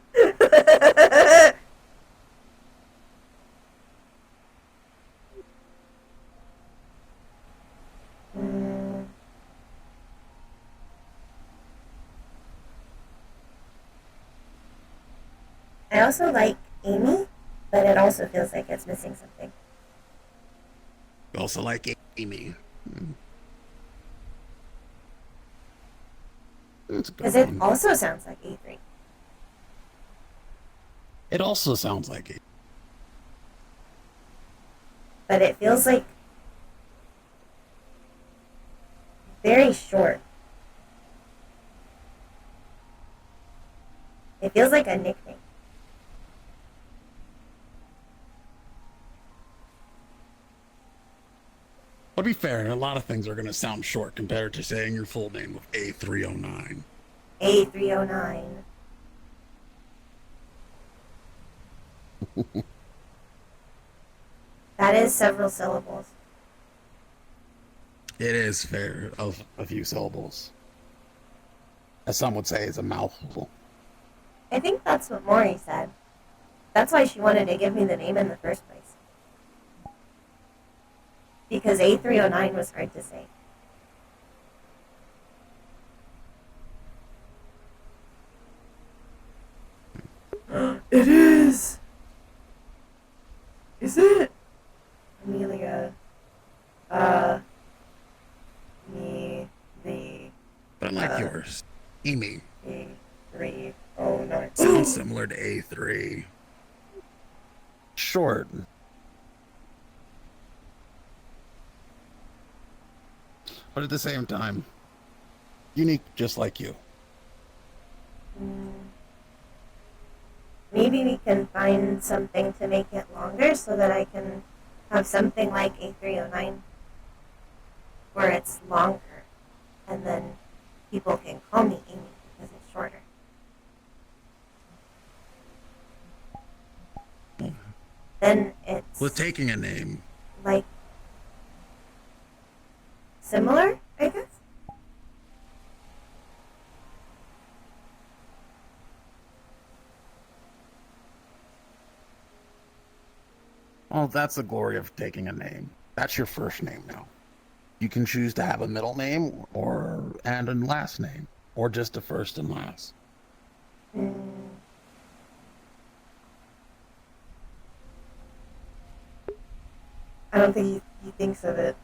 Speaker 1: I also like Amy. but it also feels like it's missing something.
Speaker 9: You also like Amy.
Speaker 1: Because it also sounds like A3.
Speaker 9: It also sounds like it.
Speaker 1: But it feels like very short. It feels like a nickname.
Speaker 9: To be fair, a lot of things are going to sound short compared to saying your full name of A-309.
Speaker 1: A-309. That is several syllables.
Speaker 9: It is fair of a few syllables. As some would say, it's a mouthful.
Speaker 1: I think that's what Maury said. That's why she wanted to give me the name in the first place. Because A309 was hard to say. It is! Is it? Amelia.
Speaker 9: But unlike yours, Amy.
Speaker 1: A309.
Speaker 9: Sounds similar to A3. Short. But at the same time, unique just like you.
Speaker 1: Maybe we can find something to make it longer so that I can have something like A309 where it's longer and then people can call me Amy because it's shorter. Then it's
Speaker 9: With taking a name.
Speaker 1: like similar, I guess?
Speaker 9: Well, that's the glory of taking a name. That's your first name now. You can choose to have a middle name and a last name, or just a first and last.
Speaker 1: I don't think he thinks of it.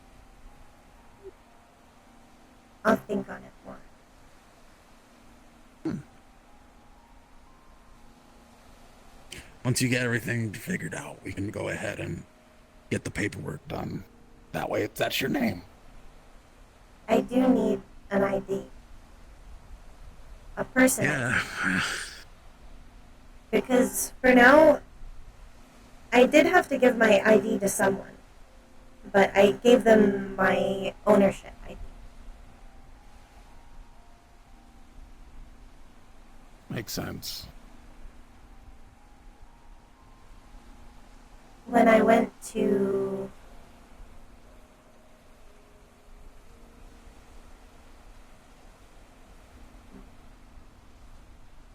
Speaker 1: I'll think on it more.
Speaker 9: Once you get everything figured out, we can go ahead and get the paperwork done. That way, that's your name.
Speaker 1: I do need an ID. A person.
Speaker 9: Yeah.
Speaker 1: Because for now, I did have to give my ID to someone. But I gave them my ownership ID.
Speaker 9: Makes sense.
Speaker 1: When I went to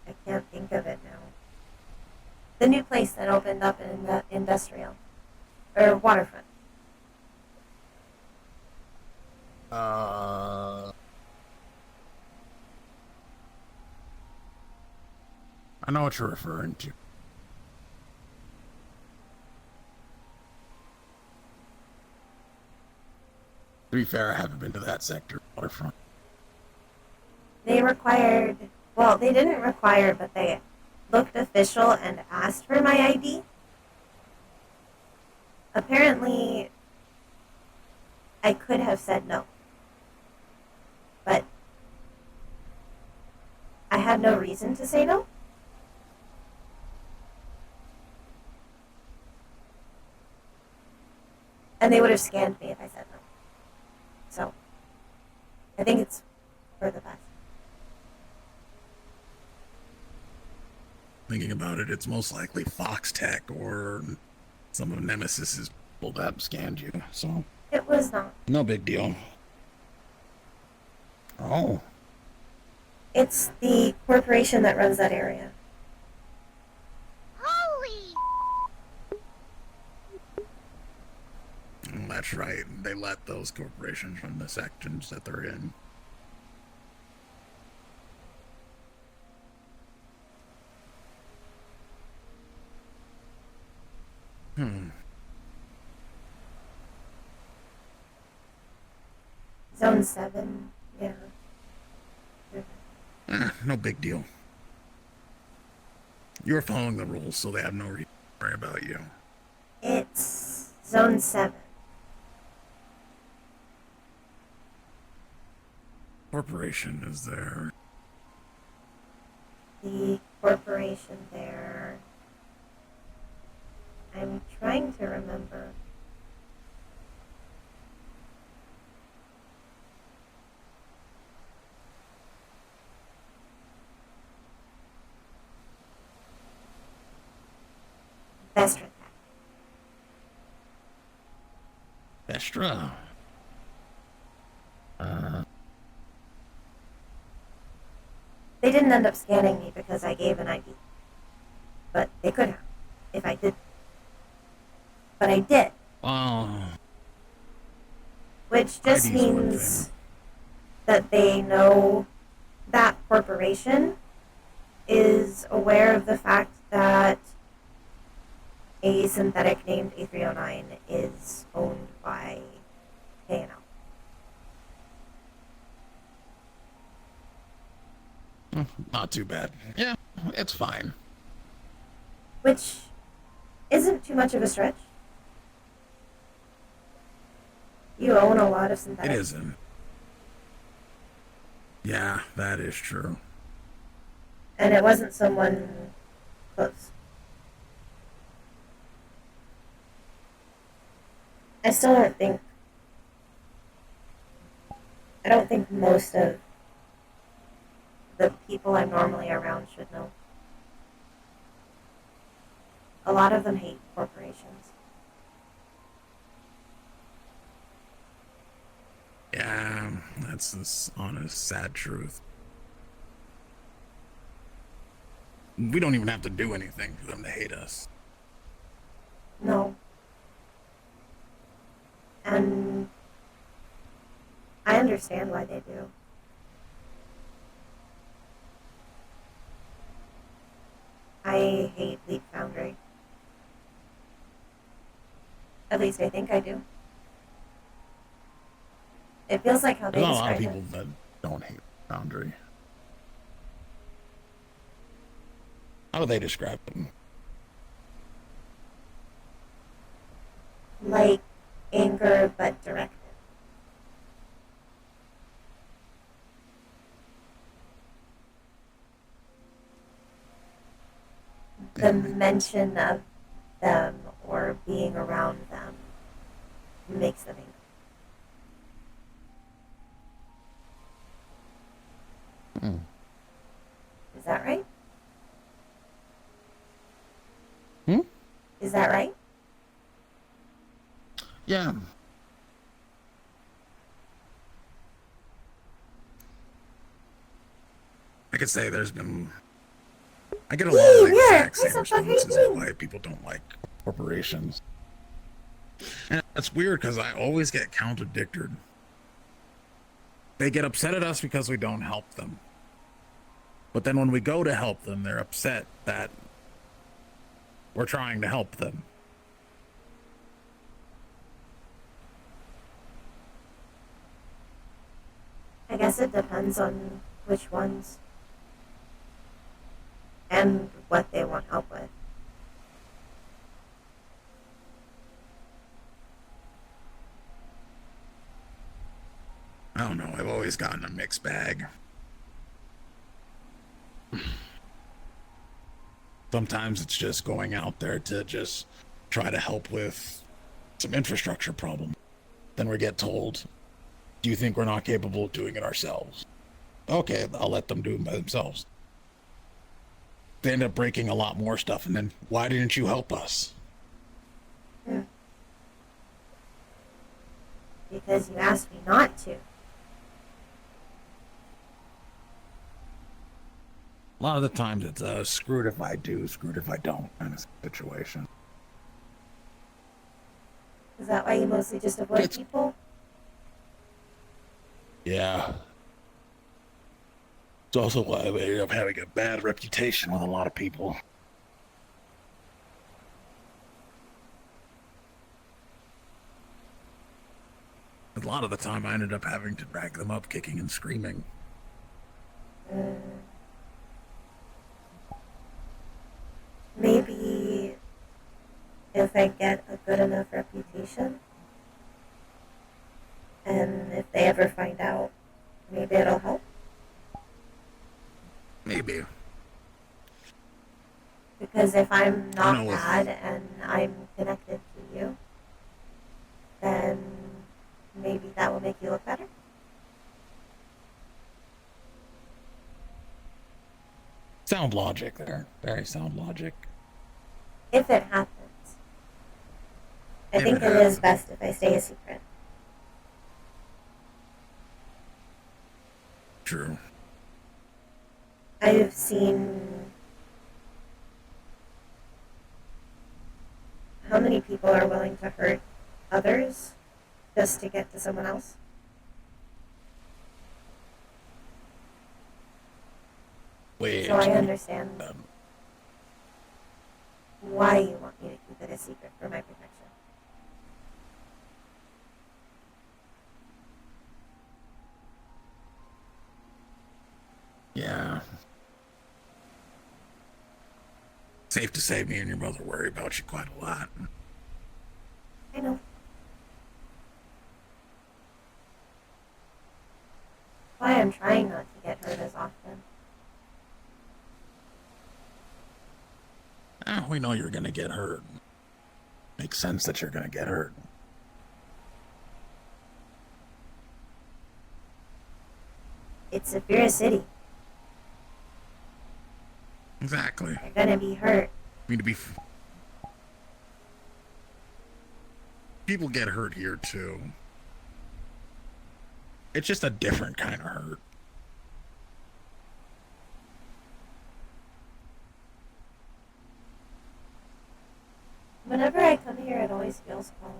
Speaker 1: I can't think of it now. The new place that opened up in the industrial or waterfront.
Speaker 9: I know what you're referring to. To be fair, I haven't been to that sector waterfront.
Speaker 1: They required, well, they didn't require, but they looked official and asked for my ID. Apparently, I could have said no. But I had no reason to say no. And they would have scanned me if I said no. So, I think it's for the best.
Speaker 9: Thinking about it, it's most likely Fox Tech or some of Nemesis's people that scanned you, so.
Speaker 1: It was not.
Speaker 9: No big deal. Oh.
Speaker 1: It's the corporation that runs that area.
Speaker 9: That's right. They let those corporations run the sections that they're in.
Speaker 1: Zone 7, yeah.
Speaker 9: No big deal. You're following the rules, so they have no reason to worry about you.
Speaker 1: It's Zone 7.
Speaker 9: Corporation is there.
Speaker 1: The corporation there. I'm trying to remember. Vestra.
Speaker 9: Vestra.
Speaker 1: They didn't end up scanning me because I gave an ID. But they could have, if I did. But I did.
Speaker 9: Oh.
Speaker 1: Which just means that they know that corporation is aware of the fact that a synthetic named A-309 is owned by K&L.
Speaker 9: Not too bad. Yeah, it's fine.
Speaker 1: Which isn't too much of a stretch. You own a lot of synthetics.
Speaker 9: It isn't. Yeah, that is true.
Speaker 1: And it wasn't someone close. I still don't think... I don't think most of the people I'm normally around should know. A lot of them hate corporations.
Speaker 9: Yeah, that's the honest, sad truth. We don't even have to do anything for them to hate us.
Speaker 1: No. And I understand why they do. I hate Leap Foundry. At least I think I do. It feels like how they
Speaker 9: There's not a lot of
Speaker 1: describe
Speaker 9: people
Speaker 1: it.
Speaker 9: that don't hate Foundry. How do they describe them?
Speaker 1: Like anger, but directed. The mention of them or being around them makes them angry. Is that right? Is that right?
Speaker 9: Yeah. I could say there's been... I get a lot of the exact same responses of why people don't like corporations. And it's weird because I always get contradicted. They get upset at us because we don't help them. But then when we go to help them, they're upset that we're trying to help them.
Speaker 1: I guess it depends on which ones and what they want help with.
Speaker 9: I don't know, I've always gotten a mixed bag. Sometimes it's just going out there to just try to help with some infrastructure problem. Then we get told, do you think we're not capable of doing it ourselves? Okay, I'll let them do it by themselves. They end up breaking a lot more stuff, and then, why didn't you help us?
Speaker 1: Because you asked me not to.
Speaker 9: A lot of the times it's screwed if I do, screwed if I don't kind of situation.
Speaker 1: Is that why you mostly just avoid people?
Speaker 9: Yeah. It's also why I ended up having a bad reputation with a lot of people. A lot of the time I ended up having to drag them up kicking and screaming.
Speaker 1: Maybe if I get a good enough reputation, and if they ever find out, maybe it'll help.
Speaker 9: Maybe.
Speaker 1: Because if I'm not
Speaker 9: know if-
Speaker 1: bad and I'm connected to you, then maybe that will make you look better.
Speaker 9: Sound logic there. Very sound logic.
Speaker 1: If it happens. I
Speaker 9: If
Speaker 1: think
Speaker 9: it
Speaker 1: it is best if I stay a secret.
Speaker 9: True.
Speaker 1: I've seen how many people are willing to hurt others just to get to someone else.
Speaker 9: Wait.
Speaker 1: So I understand why you want me to keep it a secret for my protection.
Speaker 9: Yeah. Safe to say me and your mother worry about you quite a lot.
Speaker 1: I know. Why I'm trying not to get hurt as often.
Speaker 9: We know you're gonna get hurt. Makes sense that you're gonna get hurt.
Speaker 1: It's a Vera City.
Speaker 9: Exactly.
Speaker 1: You're gonna be hurt.
Speaker 9: I mean, to be. People get hurt here too. It's just a different kind of hurt.
Speaker 1: Whenever I come here, it always feels calm.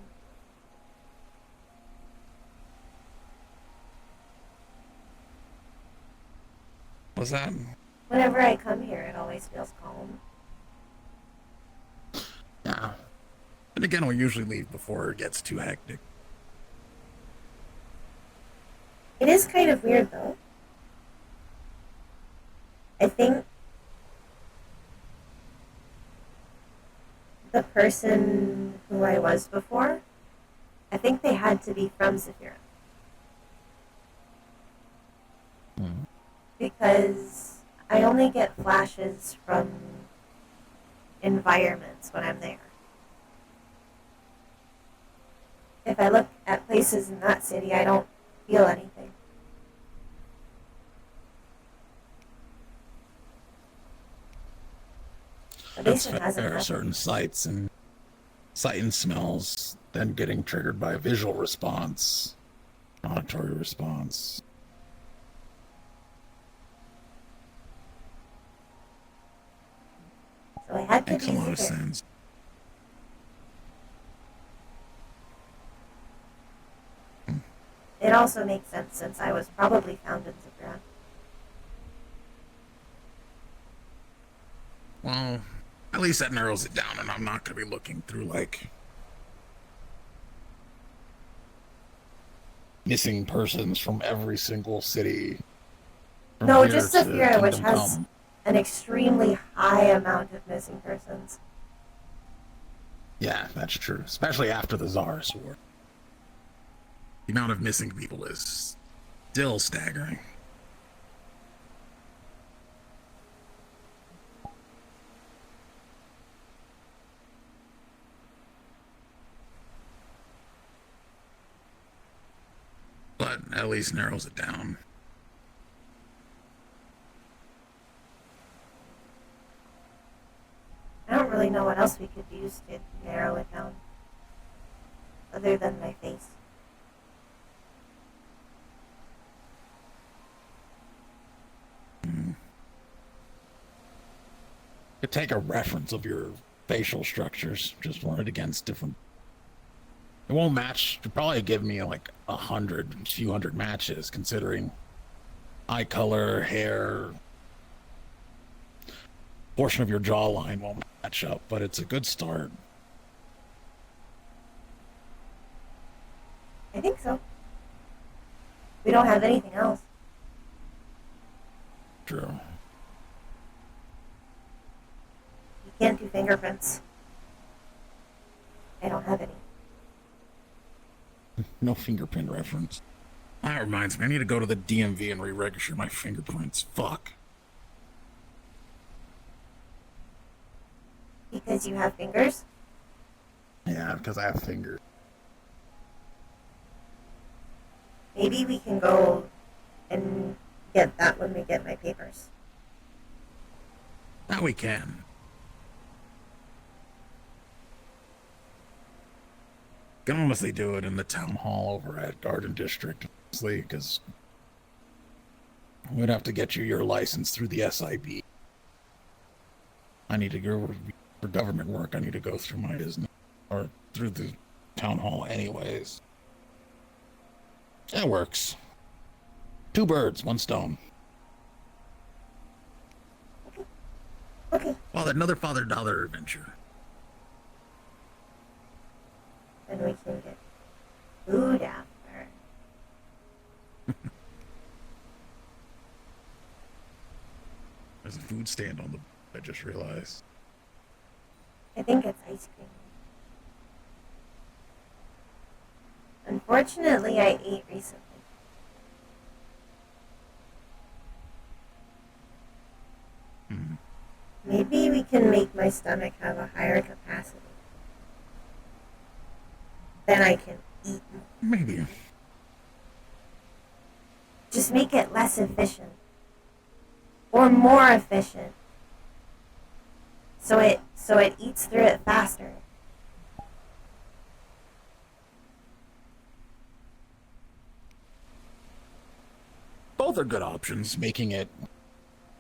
Speaker 9: What's that?
Speaker 1: Whenever I come here, it always feels calm.
Speaker 9: Yeah. And again, we usually leave before it gets too hectic.
Speaker 1: It is kind of weird, though. I think the person who I was before, I think they had to be from Zafira. Because I only get flashes from environments when I'm there. If I look at places in that city, I don't feel anything. At
Speaker 9: That's
Speaker 1: least it hasn't
Speaker 9: fair.
Speaker 1: happened.
Speaker 9: Certain sight and smells, then getting triggered by a visual response, auditory response.
Speaker 1: So I had to
Speaker 9: Makes a
Speaker 1: be
Speaker 9: lot of
Speaker 1: secret.
Speaker 9: sense.
Speaker 1: It also makes sense since I was probably found in Zafira.
Speaker 9: Well, at least that narrows it down, and I'm not going to be looking through, like, missing persons from every single city. from
Speaker 1: No,
Speaker 9: here
Speaker 1: just
Speaker 9: to
Speaker 1: Zafira, which
Speaker 9: Kingdom
Speaker 1: has
Speaker 9: Come.
Speaker 1: an extremely high amount of missing persons.
Speaker 9: Yeah, that's true. Especially after the Tsar's War. The amount of missing people is still staggering. But at least narrows it down.
Speaker 1: I don't really know what else we could use to narrow it down. Other than my face.
Speaker 9: Could take a reference of your facial structures, just run it against different. It won't match. You'll probably give me like a few hundred matches, considering eye color, hair, portion of your jawline won't match up, but it's a good start.
Speaker 1: I think so. We don't have anything else.
Speaker 9: True.
Speaker 1: You can't do fingerprints. I don't have any.
Speaker 9: No fingerprint reference. That reminds me, I need to go to the DMV and re-register my fingerprints. Fuck.
Speaker 1: Because you have fingers?
Speaker 9: Yeah, because I have fingers.
Speaker 1: Maybe we can go and get that when we get my papers.
Speaker 9: Now we can. Can honestly do it in the town hall over at Garden District, honestly, because we'd have to get you your license through the SIB. I need to go for government work. I need to go through my business or through the town hall, anyways. That works. 2 birds, 1 stone.
Speaker 1: Okay.
Speaker 9: Well, another father-daughter adventure.
Speaker 1: Then we can get food after.
Speaker 9: There's a food stand on the... I just realized.
Speaker 1: I think it's ice cream. Unfortunately, I ate recently. Maybe we can make my stomach have a higher capacity. Then I can eat more.
Speaker 9: Maybe.
Speaker 1: Just make it less efficient. Or more efficient. So it eats through it faster.
Speaker 9: Both are good options, making it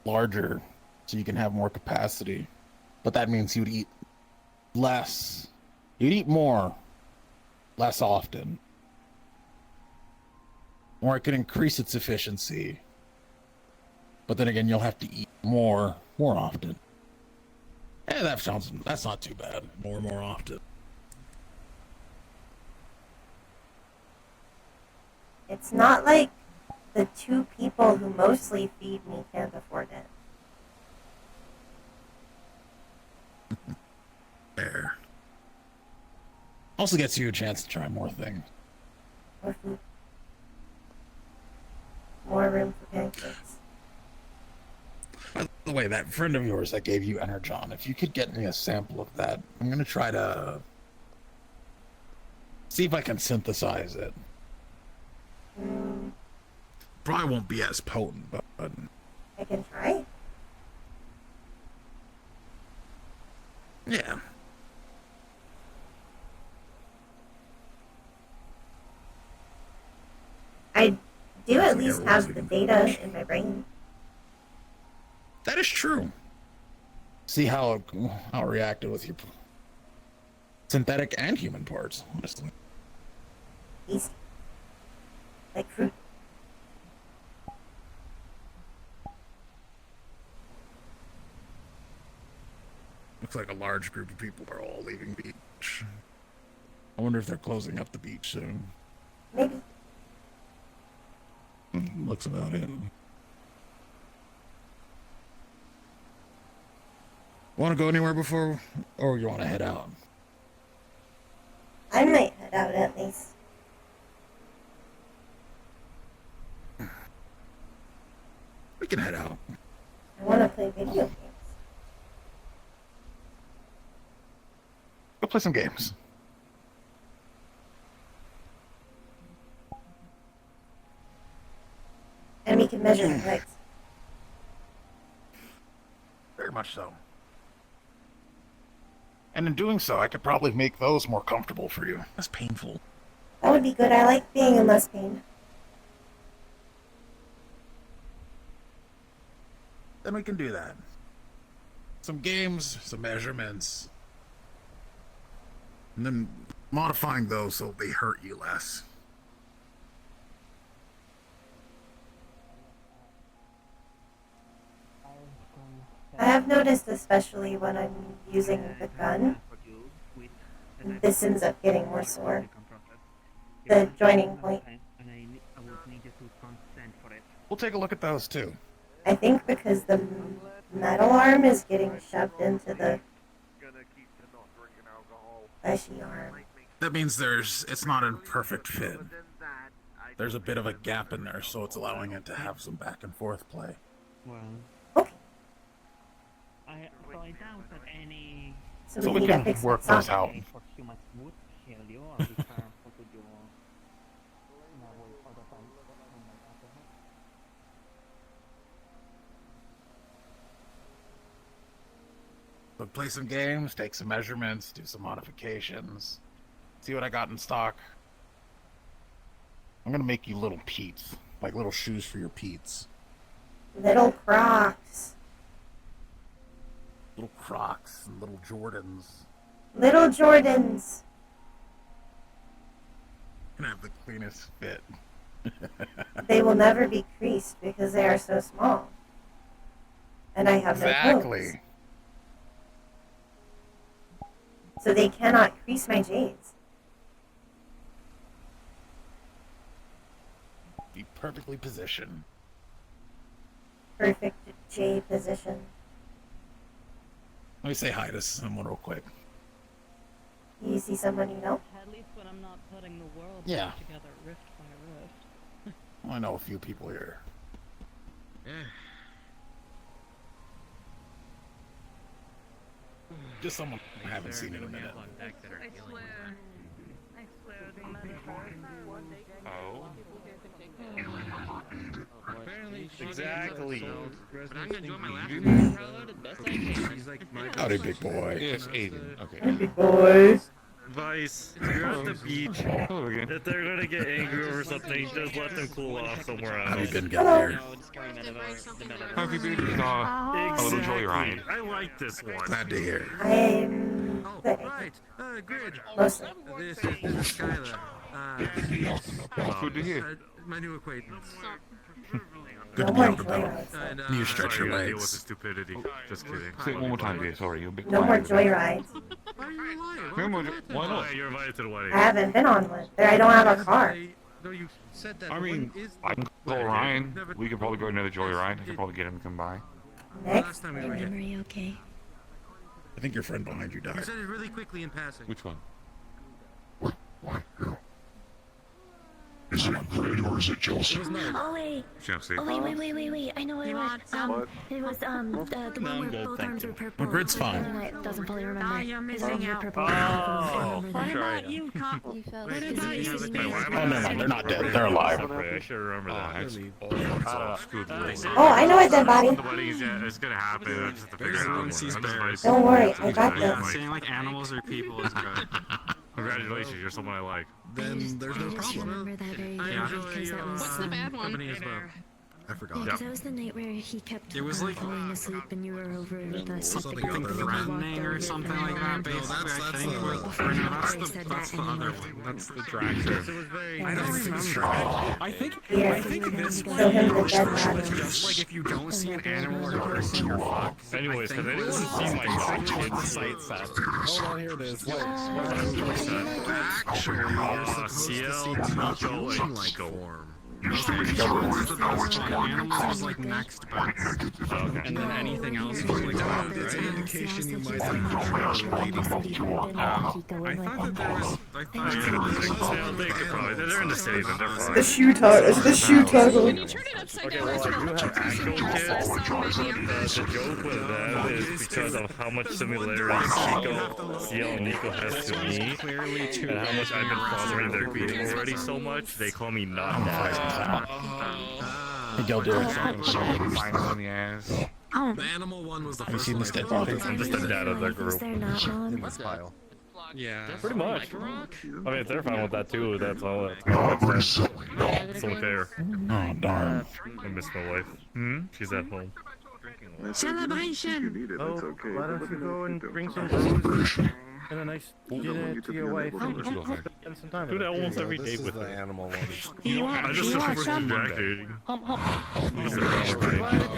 Speaker 9: larger so you can have more capacity. But that means you'd eat less. You'd eat more, less often. Or it could increase its efficiency. But then again, you'll have to eat more often. Yeah, that's not too bad. More often.
Speaker 1: It's not like the 2 people who mostly feed me can't afford it.
Speaker 9: There. Also gets you a chance to try more things.
Speaker 1: More food. More room for pancakes.
Speaker 9: By the way, that friend of yours that gave you Energon, if you could get me a sample of that, I'm going to try to see if I can synthesize it. Probably won't be as potent, but...
Speaker 1: I can try.
Speaker 9: Yeah.
Speaker 1: I do at least have the data in my brain.
Speaker 9: That is true. See how it reacted with your synthetic and human parts, honestly.
Speaker 1: Tasty. Like fruit.
Speaker 9: Looks like a large group of people are all leaving the beach. I wonder if they're closing up the beach soon.
Speaker 1: Maybe.
Speaker 9: Looks about it. Want to go anywhere before, or you want to head out?
Speaker 1: I might head out at least.
Speaker 9: We can head out.
Speaker 1: I want to play video games.
Speaker 9: Go play some games.
Speaker 1: And we can measure my legs.
Speaker 9: Very much so. And in doing so, I could probably make those more comfortable for you. Less painful.
Speaker 1: That would be good. I like being in less pain.
Speaker 9: Then we can do that. Some games, some measurements. And then modifying those so they hurt you less.
Speaker 1: I have noticed, especially when I'm using the gun, this ends up getting more sore. The joining point.
Speaker 9: We'll take a look at those too.
Speaker 1: I think because the metal arm is getting shoved into the fleshy arm.
Speaker 9: That means it's not in perfect fit. There's a bit of a gap in there, so it's allowing it to have some back and forth play.
Speaker 13: Well,
Speaker 1: okay.
Speaker 13: I doubt that any.
Speaker 9: So we can work those out. So play some games, take some measurements, do some modifications, see what I got in stock. I'm gonna make you little Pete's, like little shoes for your Pete's.
Speaker 1: Little Crocs.
Speaker 9: Little Crocs and little Jordans.
Speaker 1: Little Jordans.
Speaker 9: Gonna have the cleanest fit.
Speaker 1: They will never be creased because they are so small. And I have no clothes. So they cannot crease my J's.
Speaker 9: Be perfectly positioned.
Speaker 1: Perfect J position.
Speaker 9: Let me say hi to someone real quick.
Speaker 1: You see someone you know?
Speaker 13: At least when I'm not putting the world
Speaker 9: Yeah.
Speaker 13: together rift by rift.
Speaker 9: Well, I know a few people here. Just someone I haven't seen in a minute.
Speaker 11: Oh.
Speaker 12: Exactly.
Speaker 10: But I'm gonna join my last one. Best I can.
Speaker 11: He's like my.
Speaker 9: Howdy, big boy.
Speaker 11: Yes, Aiden. Okay.
Speaker 1: Big boy.
Speaker 12: Vice, you're at the beach. If they're gonna get angry over something, just let them cool off somewhere else.
Speaker 9: How you been getting there?
Speaker 11: Have you been a little joyride?
Speaker 12: I like this one.
Speaker 9: Glad to hear.
Speaker 1: I'm good.
Speaker 4: Right. Good.
Speaker 1: Mostly.
Speaker 4: This is Skylar.
Speaker 11: Good to hear.
Speaker 4: My new acquaintance.
Speaker 9: Good to
Speaker 1: No
Speaker 9: be
Speaker 1: more
Speaker 9: out about.
Speaker 1: joyrides.
Speaker 9: You stretch your
Speaker 12: Deal with the
Speaker 9: legs.
Speaker 12: stupidity. Just kidding.
Speaker 11: Say it one more time, dear. Sorry, you're a bit
Speaker 1: No more
Speaker 11: quiet.
Speaker 1: joyrides.
Speaker 4: Why are you lying?
Speaker 11: Why not?
Speaker 12: Why, you're invited to the wedding.
Speaker 1: I haven't been on one. I don't have a car.
Speaker 4: No, you said that.
Speaker 11: I mean, I can call Ryan. We could probably go another joyride. I could probably get him to come by.
Speaker 1: Next.
Speaker 4: Last time we were here.
Speaker 14: Memory okay?
Speaker 9: I think your friend behind you
Speaker 4: You
Speaker 9: died.
Speaker 4: said it really quickly in passing.
Speaker 11: Which one?
Speaker 15: Is it Grid or is it Chelsea?
Speaker 14: Oh wait.
Speaker 11: Chelsea.
Speaker 14: Oh wait. I know what it was. It was the one where both arms were purple.
Speaker 9: Well, Grid's fine.
Speaker 14: And I doesn't fully remember.
Speaker 7: you're
Speaker 14: His
Speaker 7: missing
Speaker 14: arms were
Speaker 7: out.
Speaker 14: purple.
Speaker 12: Oh,
Speaker 14: I remember that.
Speaker 12: sure.
Speaker 7: You cop.
Speaker 14: You felt
Speaker 7: What
Speaker 14: like
Speaker 7: about
Speaker 14: this
Speaker 7: you?
Speaker 14: is
Speaker 12: Wait, why am
Speaker 9: Oh, never mind. They're not dead. They're alive.
Speaker 12: I should remember that.
Speaker 11: That's
Speaker 1: Oh, I know a dead body.
Speaker 12: The wedding is it's gonna happen. I just have to figure it out. I'm just invited.
Speaker 1: Don't worry, I got this.
Speaker 10: Saying like animals or people is good.
Speaker 12: Congratulations, you're someone I like.
Speaker 9: Then there's no
Speaker 14: I just
Speaker 9: problem.
Speaker 14: remember that very
Speaker 10: Yeah.
Speaker 14: vividly because that was.
Speaker 7: What's the bad one?
Speaker 4: Company as well.
Speaker 9: I
Speaker 14: Yeah,
Speaker 9: forgot.
Speaker 14: because that was the night where he kept
Speaker 10: It was like-
Speaker 14: falling asleep and you were over with us.
Speaker 9: Something
Speaker 14: at the
Speaker 9: other
Speaker 14: group
Speaker 9: than
Speaker 14: and we walked
Speaker 10: threatening or
Speaker 14: over
Speaker 10: something
Speaker 14: and
Speaker 10: like that,
Speaker 14: around.
Speaker 10: basically, I think.
Speaker 14: Before
Speaker 10: Or no,
Speaker 14: he said
Speaker 10: that's
Speaker 14: that
Speaker 10: the
Speaker 14: and
Speaker 10: other
Speaker 14: then
Speaker 10: one. That's the dragster.
Speaker 14: I don't remember.
Speaker 10: I think
Speaker 1: Here.
Speaker 10: this
Speaker 1: Show
Speaker 10: one
Speaker 1: him the dead
Speaker 10: is
Speaker 1: body.
Speaker 10: just like if you don't see an animal or a person, you're fucked.
Speaker 12: Anyways, has anyone seen my dog kid site set?
Speaker 9: Hold on, here it is.
Speaker 4: Actually, you're supposed
Speaker 12: CL,
Speaker 4: to see
Speaker 12: Nico,
Speaker 4: Nico
Speaker 12: and
Speaker 4: like
Speaker 12: Nico.
Speaker 4: form.
Speaker 10: Animals was like next best.
Speaker 12: Okay.
Speaker 10: And then anything else was like
Speaker 9: That's
Speaker 10: right?
Speaker 9: an indication you might have
Speaker 14: I
Speaker 10: I thought that there was. I thought
Speaker 12: They could probably. They're in the city, then they're fine.
Speaker 1: The shoe toggle. The shoe toggle.
Speaker 7: When you turn it upside
Speaker 12: Okay,
Speaker 7: down,
Speaker 12: well,
Speaker 7: it's
Speaker 12: I do
Speaker 7: gonna
Speaker 12: have actual kids. The joke with that is because of how much similarity CL and Nico has to me, and how much I've been following their breeding already so much, they call me not dad.
Speaker 9: Hey, go do it.
Speaker 11: Fine on the ass.
Speaker 14: Oh.
Speaker 4: The animal one was the
Speaker 9: Have you
Speaker 4: first
Speaker 9: seen
Speaker 4: one.
Speaker 9: this dead body?
Speaker 12: I'm just the dad of their
Speaker 14: Is
Speaker 12: group.
Speaker 14: there not one?
Speaker 11: This pile.
Speaker 10: Yeah.
Speaker 12: Pretty much. I mean, if they're fine with that too, that's all. That's only fair.
Speaker 9: Oh, darn.
Speaker 12: I miss my wife. She's at home.
Speaker 7: Celebration!
Speaker 12: Oh, why don't you go and bring some booze?
Speaker 16: And a nice dinner to your wife. And spend some time
Speaker 12: Do
Speaker 16: with
Speaker 12: that
Speaker 16: her.
Speaker 12: almost every day
Speaker 16: This is
Speaker 12: with
Speaker 16: the
Speaker 12: her.
Speaker 16: animal one.
Speaker 12: I just took her from Monday.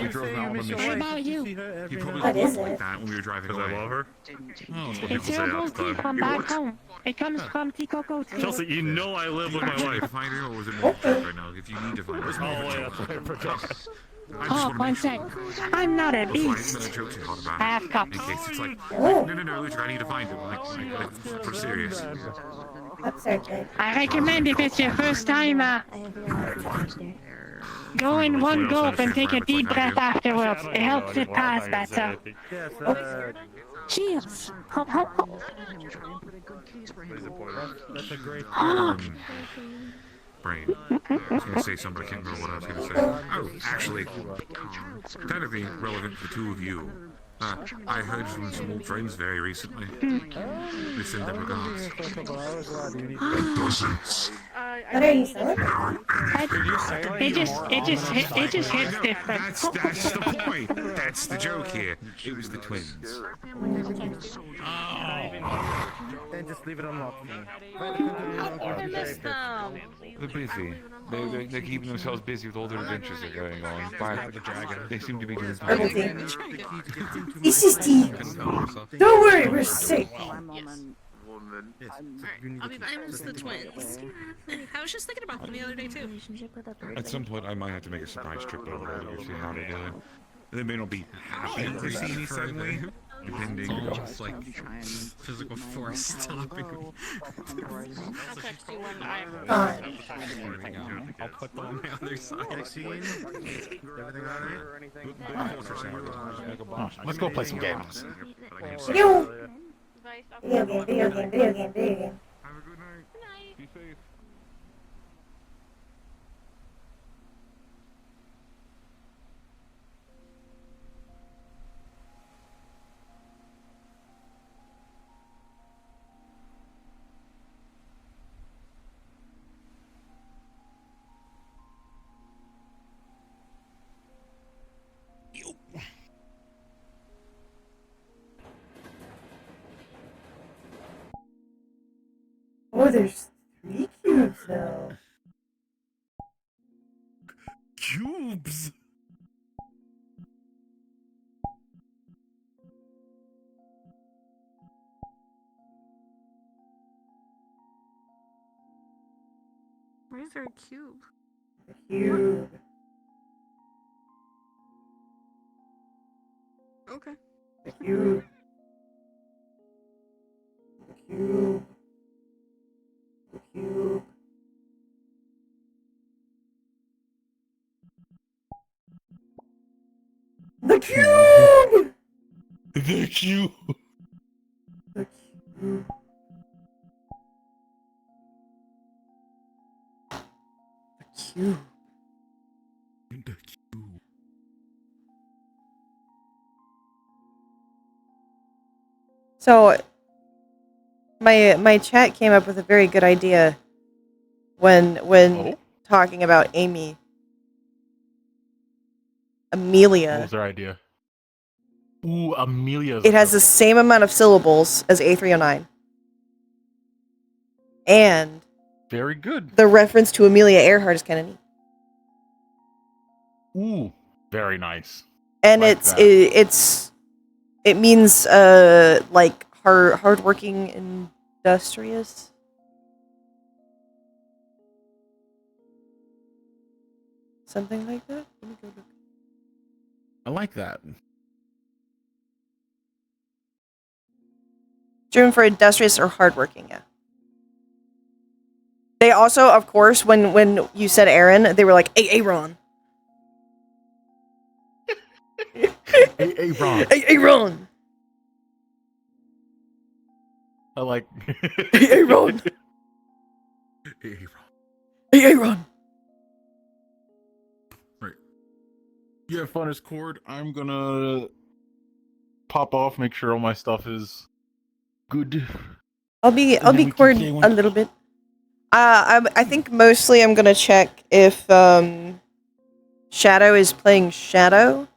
Speaker 16: You drove out with me.
Speaker 7: What about you?
Speaker 11: He probably
Speaker 1: What is
Speaker 11: looked like
Speaker 1: it?
Speaker 11: that when we were driving
Speaker 12: Because
Speaker 11: away.
Speaker 12: I love her.
Speaker 11: Oh, that's what
Speaker 7: It's
Speaker 11: people say
Speaker 7: your
Speaker 11: all the
Speaker 7: tea
Speaker 11: time.
Speaker 7: from back home. It comes from Ticoco too.
Speaker 12: Chelsea, you know I live with my
Speaker 11: Do you
Speaker 12: wife.
Speaker 11: find it, or was it more of a joke right now? If you need to find it, it's
Speaker 12: Oh,
Speaker 11: more of a
Speaker 12: yeah,
Speaker 11: joke.
Speaker 12: that's right, for Chelsea.
Speaker 11: I just
Speaker 7: Oh,
Speaker 11: want to
Speaker 7: one
Speaker 11: make
Speaker 7: sec.
Speaker 11: sure.
Speaker 7: I'm not a
Speaker 11: Before I
Speaker 7: beast.
Speaker 11: joke too hard about
Speaker 7: I have
Speaker 11: it.
Speaker 7: cups.
Speaker 11: In case it's like, no, Luke, I need to find it. Like for serious.
Speaker 1: Cups are good.
Speaker 7: I recommend if it's your first time, go in one gulp and take a deep breath afterwards. It helps it pass better.
Speaker 16: Yes,
Speaker 7: Cheers.
Speaker 16: that's a great
Speaker 11: Brain. I was gonna say something, I can't remember what I was gonna say. Oh, actually, technically relevant to the two of you. I heard from some old friends very recently. They send their regards.
Speaker 1: What are you saying?
Speaker 7: It just hits different.
Speaker 11: That's the point. That's the joke here. It was the twins.
Speaker 16: And just leave it unlocked.
Speaker 7: I missed them.
Speaker 11: They're busy. They're keeping themselves busy with all their adventures that are going on. But they seem to be doing fine.
Speaker 1: This is tea. Don't worry, we're safe.
Speaker 7: I miss the twins. I was just thinking about them the other day too.
Speaker 11: At some point, I might have to make a surprise trip over there to see how they're doing. They may not be happy to see me suddenly, depending.
Speaker 6: It's almost like physical force stopping me.
Speaker 7: I'll text you when I'm...
Speaker 6: I'll put them on the other side.
Speaker 9: Let's go play some games.
Speaker 1: Video game.
Speaker 11: Have a good night. Be safe.
Speaker 1: Oh, there's 3 cubes now.
Speaker 9: Cubes.
Speaker 7: Why is there a cube?
Speaker 1: Cube.
Speaker 7: Okay.
Speaker 1: Cube. Cube. Cube. The cube!
Speaker 9: The cube.
Speaker 1: The cube. The cube. So my chat came up with a very good idea when talking about Amy. Amelia.
Speaker 9: What was their idea? Ooh, Amelia's.
Speaker 1: It has the same amount of syllables as A-309. And
Speaker 9: very good.
Speaker 1: The reference to Amelia Earhart is kind of neat.
Speaker 9: Ooh, very nice.
Speaker 1: And
Speaker 9: Like
Speaker 1: it means like hardworking, industrious. Something like that. Let me go look.
Speaker 9: I like that.
Speaker 1: German for industrious or hardworking, yeah. They also, of course, when you said Aaron, they were like, hey, Aaron.
Speaker 9: Aaron.
Speaker 1: Hey, Aaron.
Speaker 9: I like.
Speaker 1: Hey, Aaron. Hey, Aaron.
Speaker 9: Right. You have fun as Cord. I'm gonna pop off, make sure all my stuff is good.
Speaker 1: I'll be cord a little bit. I think mostly I'm gonna check if Shadow is playing Shadow,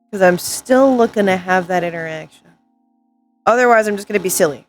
Speaker 1: because I'm still looking to have that interaction.
Speaker 17: Otherwise, I'm just gonna be silly.